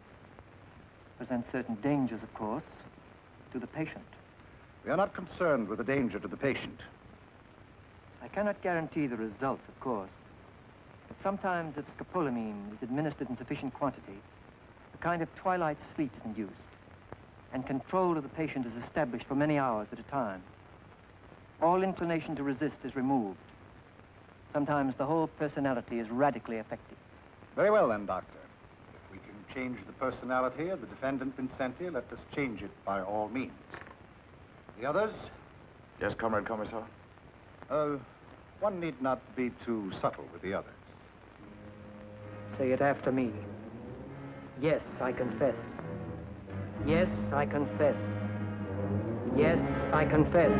Presents certain dangers, of course, to the patient. We are not concerned with the danger to the patient. I cannot guarantee the results, of course. But sometimes if scopolamine is administered in sufficient quantity, a kind of twilight sleep is induced, and control of the patient is established for many hours at a time. All inclination to resist is removed. Sometimes the whole personality is radically affected. Very well, then, Doctor. If we can change the personality of the defendant Mindszenty, let us change it by all means. The others? Yes, Comrade Commissar? One need not be too subtle with the others. Say it after me. Yes, I confess. Yes, I confess. Yes, I confess.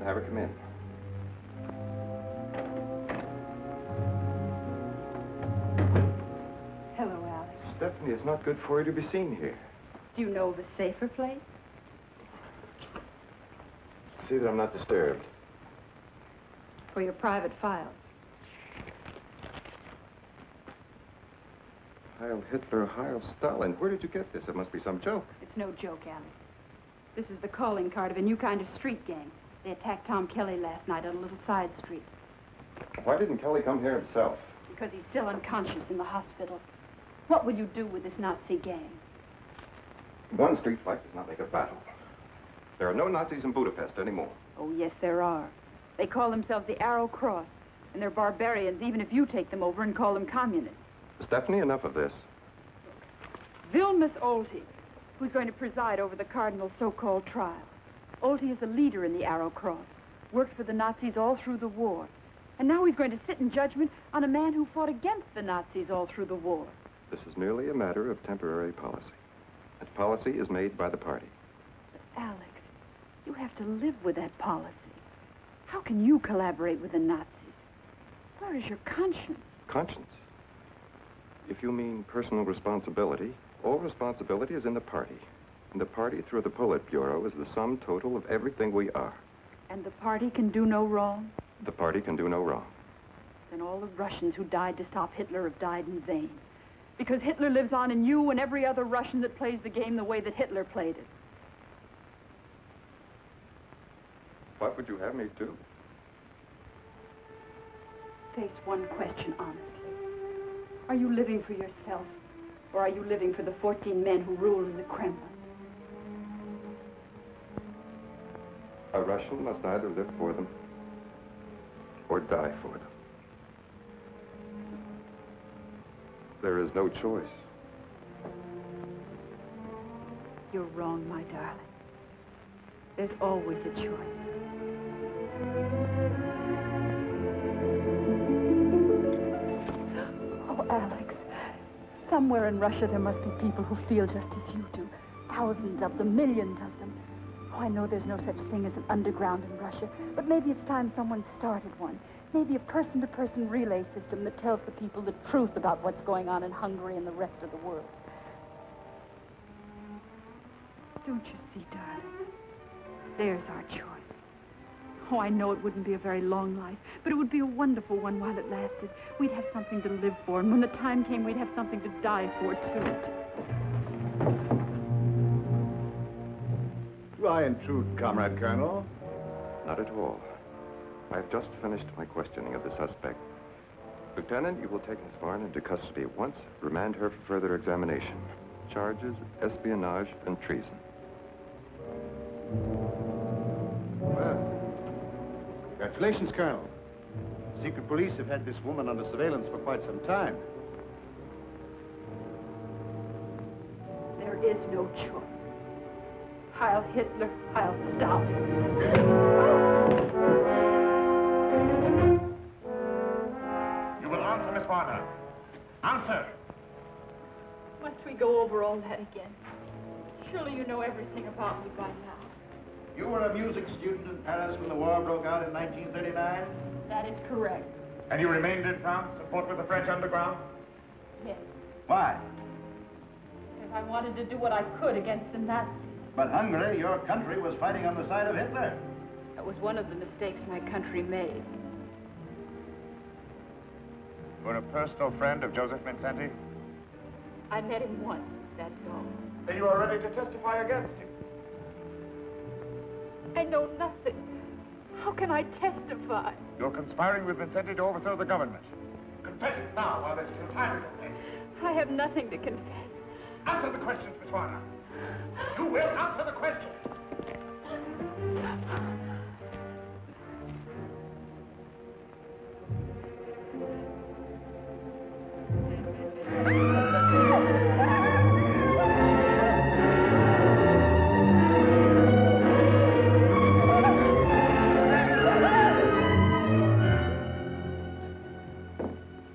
Have her come in. Hello, Alex. Stephanie, it's not good for you to be seen here. Do you know of a safer place? See that I'm not disturbed. For your private files. Heil Hitler, Heil Stalin. Where did you get this? It must be some joke. It's no joke, Alex. This is the calling card of a new kind of street gang. They attacked Tom Kelly last night on a little side street. Why didn't Kelly come here himself? Because he's still unconscious in the hospital. What will you do with this Nazi gang? One street fight does not make a battle. There are no Nazis in Budapest anymore. Oh, yes, there are. They call themselves the Arrow Cross. And they're barbarians, even if you take them over and call them communists. Stephanie, enough of this. Vilmus Olty, who's going to preside over the Cardinal's so-called trial. Olty is a leader in the Arrow Cross, worked for the Nazis all through the war. And now he's going to sit in judgment on a man who fought against the Nazis all through the war. This is merely a matter of temporary policy. And policy is made by the party. But Alex, you have to live with that policy. How can you collaborate with the Nazis? Where is your conscience? Conscience? If you mean personal responsibility, all responsibility is in the party. And the party, through the Politburo, is the sum total of everything we are. And the party can do no wrong? The party can do no wrong. Then all the Russians who died to stop Hitler have died in vain. Because Hitler lives on in you and every other Russian that plays the game the way that Hitler played it. What would you have me do? Face one question honestly. Are you living for yourself, or are you living for the 14 men who rule in the Kremlin? A Russian must either live for them or die for them. There is no choice. You're wrong, my darling. There's always a choice. Oh, Alex, somewhere in Russia there must be people who feel just as you do. Thousands of them, millions of them. Oh, I know there's no such thing as an underground in Russia, but maybe it's time someone started one. Maybe a person-to-person relay system that tells the people the truth about what's going on in Hungary and the rest of the world. Don't you see, darling? There's our choice. Oh, I know it wouldn't be a very long life, but it would be a wonderful one while it lasted. We'd have something to live for, and when the time came, we'd have something to die for, too. Do I intrude, Comrade Colonel? Not at all. I've just finished my questioning of the suspect. Lieutenant, you will take Miss Varn into custody at once. Remand her for further examination. Charges, espionage, and treason. Well, congratulations, Colonel. Secret police have had this woman under surveillance for quite some time. There is no choice. Heil Hitler, Heil Stalin. You will answer, Miss Warner. Answer! Must we go over all that again? Surely you know everything about me by now. You were a music student in Paris when the war broke out in 1939? That is correct. And you remained in France, and fought with the French underground? Yes. Why? Because I wanted to do what I could against the Nazis. But Hungary, your country, was fighting on the side of Hitler. That was one of the mistakes my country made. You're a personal friend of Josef Mindszenty? I met him once, that's all. Then you are ready to testify against him? I know nothing. How can I testify? You're conspiring with Mindszenty to overthrow the government. Confess it now while there's still time to confess. I have nothing to confess. Answer the questions, Miss Warner. You will answer the questions.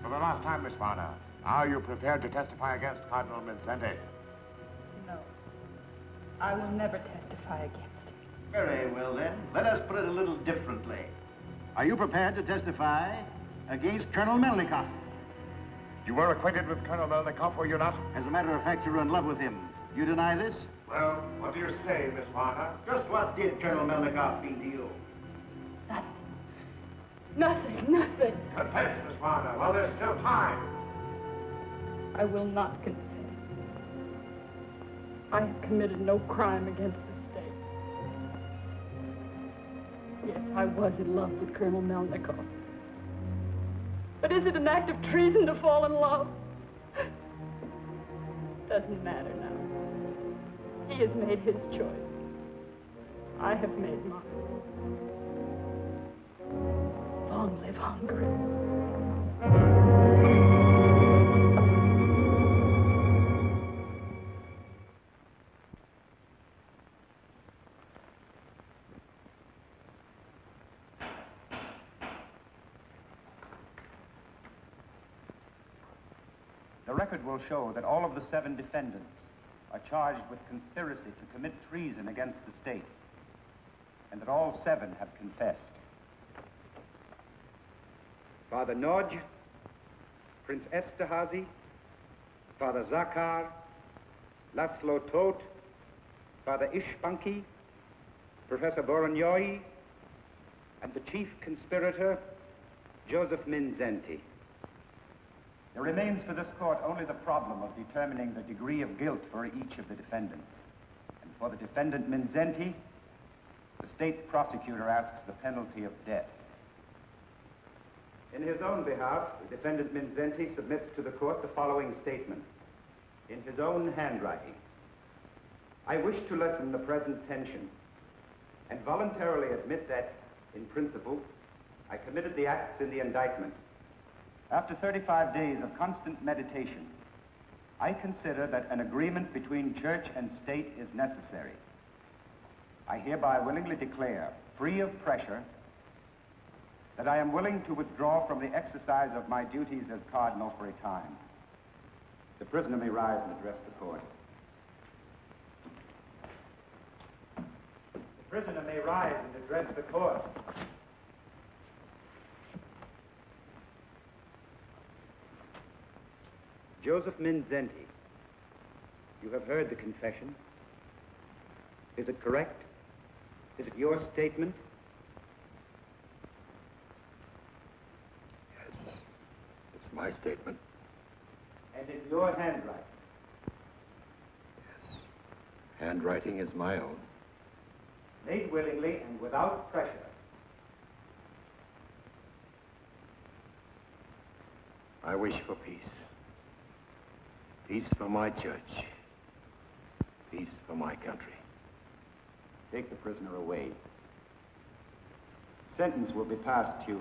For the last time, Miss Warner, are you prepared to testify against Cardinal Mindszenty? No. I will never testify against him. Very well, then. Let us put it a little differently. Are you prepared to testify against Colonel Melnikov? You were acquainted with Colonel Melnikov, were you not? As a matter of fact, you were in love with him. You deny this? Well, what do you say, Miss Warner? Just what did Colonel Melnikov mean to you? Nothing, nothing. Confess, Miss Warner, while there's still time. I will not confess. I have committed no crime against the state. Yes, I was in love with Colonel Melnikov. But is it an act of treason to fall in love? Doesn't matter now. He has made his choice. I have made mine. Long live Hungary. The record will show that all of the 7 defendants are charged with conspiracy to commit treason against the state, and that all 7 have confessed. Father Nodge, Prince Esterhazy, Father Zakar, Laszlo Todt, Father Ishbanki, Professor Boronyoi, and the chief conspirator, Josef Mindszenty. There remains for this court only the problem of determining the degree of guilt for each of the defendants. And for the defendant Mindszenty, the state prosecutor asks the penalty of death. In his own behalf, the defendant Mindszenty submits to the court the following statement. In his own handwriting, I wish to lessen the present tension and voluntarily admit that, in principle, I committed the acts in the indictment. After 35 days of constant meditation, I consider that an agreement between church and state is necessary. I hereby willingly declare, free of pressure, that I am willing to withdraw from the exercise of my duties as cardinal for a time. The prisoner may rise and address the court. The prisoner may rise and address the court. Josef Mindszenty, you have heard the confession. Is it correct? Is it your statement? Yes, it's my statement. And in your handwriting? Yes, handwriting is my own. Made willingly and without pressure. I wish for peace. Peace for my church. Peace for my country. Take the prisoner away. Sentence will be passed Tuesday.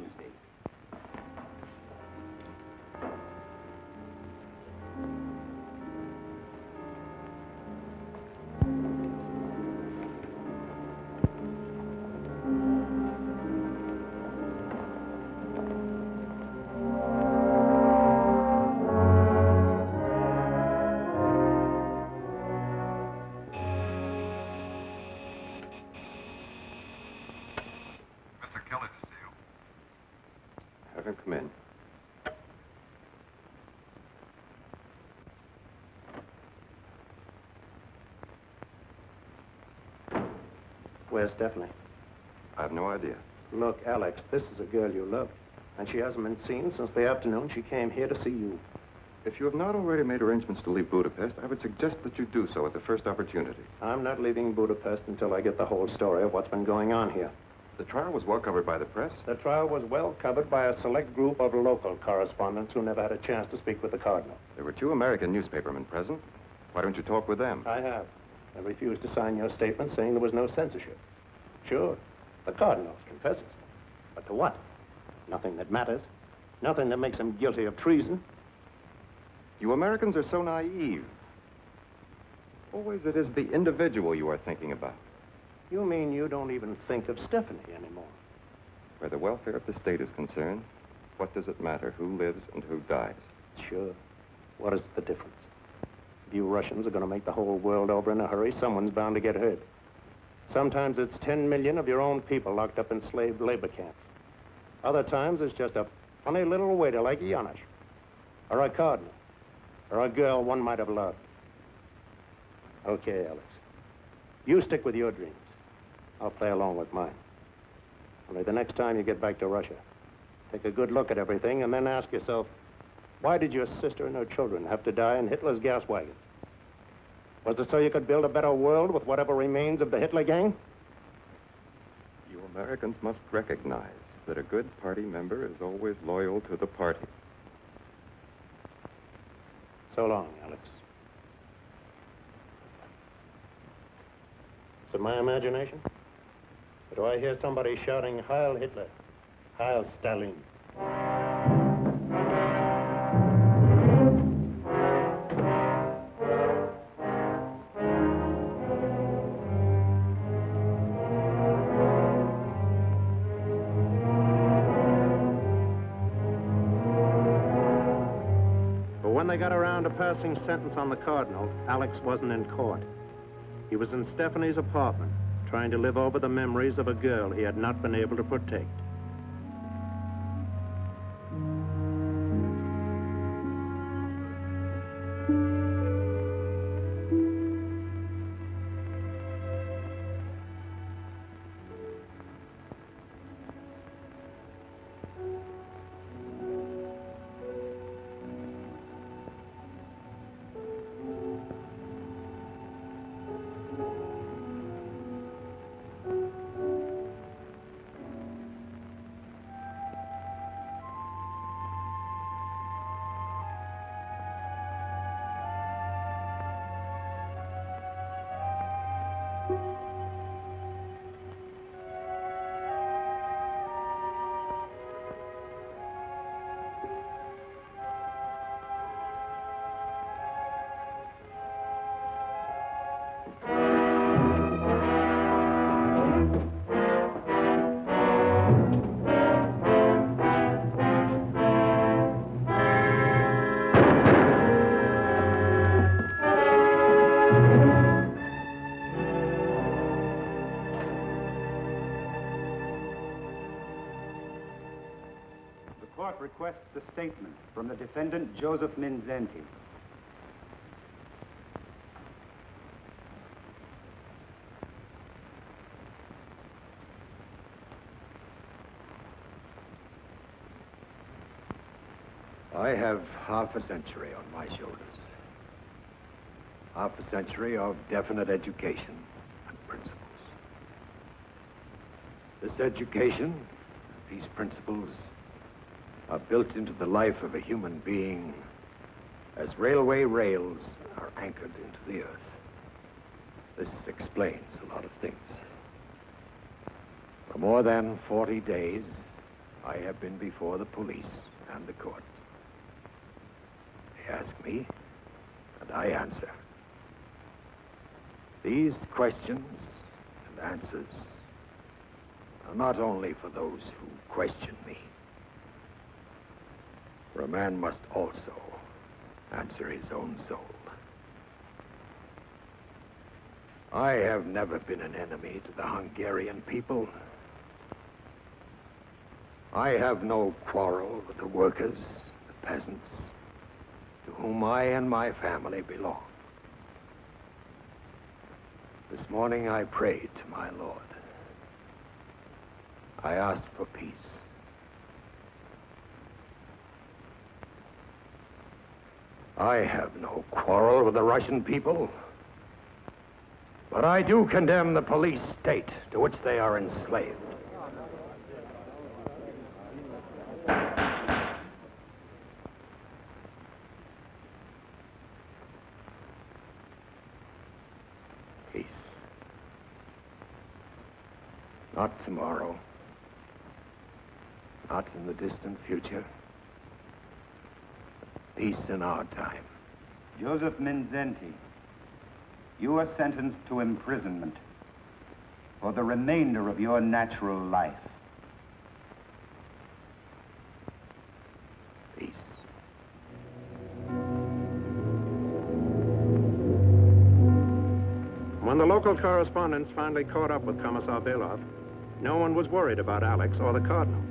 Have him come in. Where's Stephanie? I have no idea. Look, Alex, this is a girl you love, and she hasn't been seen since the afternoon she came here to see you. If you have not already made arrangements to leave Budapest, I would suggest that you do so at the first opportunity. I'm not leaving Budapest until I get the whole story of what's been going on here. The trial was well covered by the press. The trial was well covered by a select group of local correspondents who never had a chance to speak with the Cardinal. There were 2 American newspapermen present. Why don't you talk with them? I have. I refused to sign your statement saying there was no censorship. Sure, the Cardinal confesses. But to what? Nothing that matters. Nothing that makes him guilty of treason. You Americans are so naive. Always it is the individual you are thinking about. You mean you don't even think of Stephanie anymore? Where the welfare of the state is concerned, what does it matter who lives and who dies? Sure. What is the difference? If you Russians are going to make the whole world over in a hurry, someone's bound to get hurt. Sometimes it's 10 million of your own people locked up in slave labor camps. Other times it's just a funny little waiter like Janusz, or a cardinal, or a girl one might have loved. Okay, Alex. You stick with your dreams. I'll play along with mine. Only the next time you get back to Russia, take a good look at everything and then ask yourself, why did your sister and her children have to die in Hitler's gas wagon? Was it so you could build a better world with whatever remains of the Hitler gang? You Americans must recognize that a good party member is always loyal to the party. So long, Alex. Is it my imagination? Or do I hear somebody shouting, Heil Hitler, Heil Stalin? But when they got around to passing sentence on the Cardinal, Alex wasn't in court. He was in Stephanie's apartment, trying to live over the memories of a girl he had not been able to protect. Requests a statement from the defendant, Josef Mindszenty. I have half a century on my shoulders. Half a century of definite education and principles. This education, these principles, are built into the life of a human being as railway rails are anchored into the earth. This explains a lot of things. For more than 40 days, I have been before the police and the court. They ask me, and I answer. These questions and answers are not only for those who question me, for a man must also answer his own soul. I have never been an enemy to the Hungarian people. I have no quarrel with the workers, the peasants, to whom I and my family belong. This morning I prayed to my Lord. I asked for peace. I have no quarrel with the Russian people, but I do condemn the police state to which they are enslaved. Peace. Not tomorrow. Not in the distant future. Peace in our time. Josef Mindszenty, you are sentenced to imprisonment for the remainder of your natural life. Peace. When the local correspondents finally caught up with Commissar Belov, no one was worried about Alex or the Cardinal.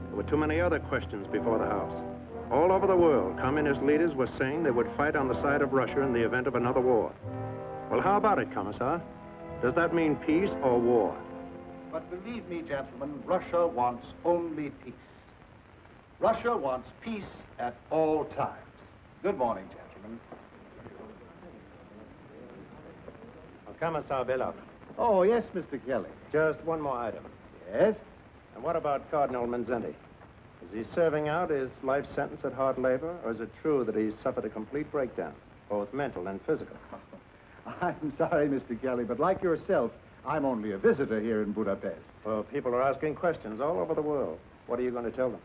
There were too many other questions before the house. All over the world, communist leaders were saying they would fight on the side of Russia in the event of another war. Well, how about it, Commissar? Does that mean peace or war? But believe me, gentlemen, Russia wants only peace. Russia wants peace at all times. Good morning, gentlemen. Well, Commissar Belov. Oh, yes, Mr. Kelly. Just one more item. Yes? And what about Cardinal Mindszenty? Is he serving out his life sentence at hard labor, or is it true that he's suffered a complete breakdown, both mental and physical? I'm sorry, Mr. Kelly, but like yourself, I'm only a visitor here in Budapest. Well, people are asking questions all over the world. What are you going to tell them?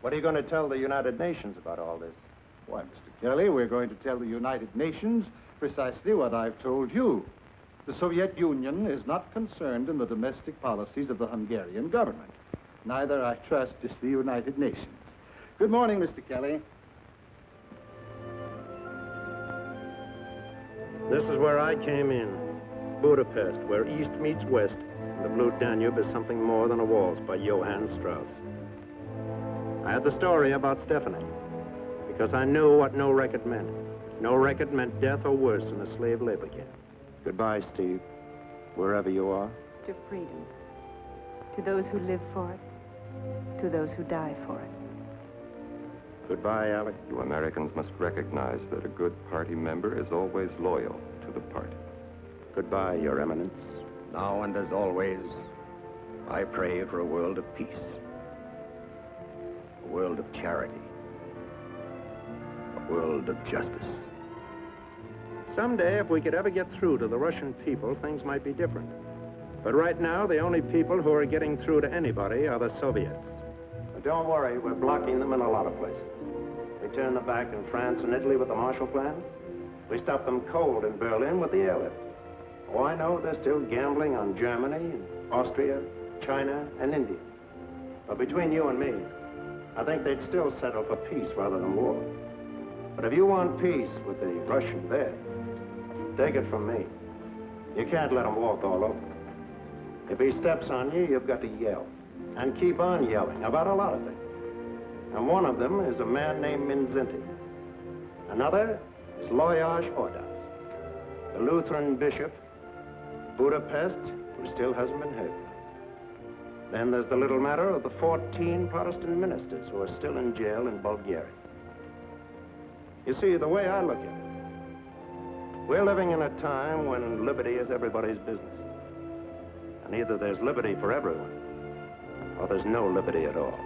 What are you going to tell the United Nations about all this? Why, Mr. Kelly, we're going to tell the United Nations precisely what I've told you. The Soviet Union is not concerned in the domestic policies of the Hungarian government. Neither, I trust, is the United Nations. Good morning, Mr. Kelly. This is where I came in, Budapest, where East meets West, and the Blue Danube is something more than a waltz by Johann Strauss. I had the story about Stephanie, because I knew what no record meant. No record meant death or worse in a slave labor camp. Goodbye, Steve, wherever you are. To freedom. To those who live for it. To those who die for it. Goodbye, Alec. You Americans must recognize that a good party member is always loyal to the party. Goodbye, Your Eminence. Now and as always, I pray for a world of peace. A world of charity. A world of justice. Someday, if we could ever get through to the Russian people, things might be different. But right now, the only people who are getting through to anybody are the Soviets. But don't worry, we're blocking them in a lot of places. We turned them back in France and Italy with the Marshall Plan. We stopped them cold in Berlin with the airlift. Oh, I know they're still gambling on Germany, and Austria, China, and India. But between you and me, I think they'd still settle for peace rather than war. But if you want peace with the Russian there, take it from me. You can't let him walk all over. If he steps on you, you've got to yell. And keep on yelling about a lot of things. And one of them is a man named Mindszenty. Another is Loyaj Ordas, the Lutheran bishop, Budapest, who still hasn't been heard. Then there's the little matter of the 14 Protestant ministers who are still in jail in Bulgaria. You see, the way I look at it, we're living in a time when liberty is everybody's business. And either there's liberty for everyone, or there's no liberty at all.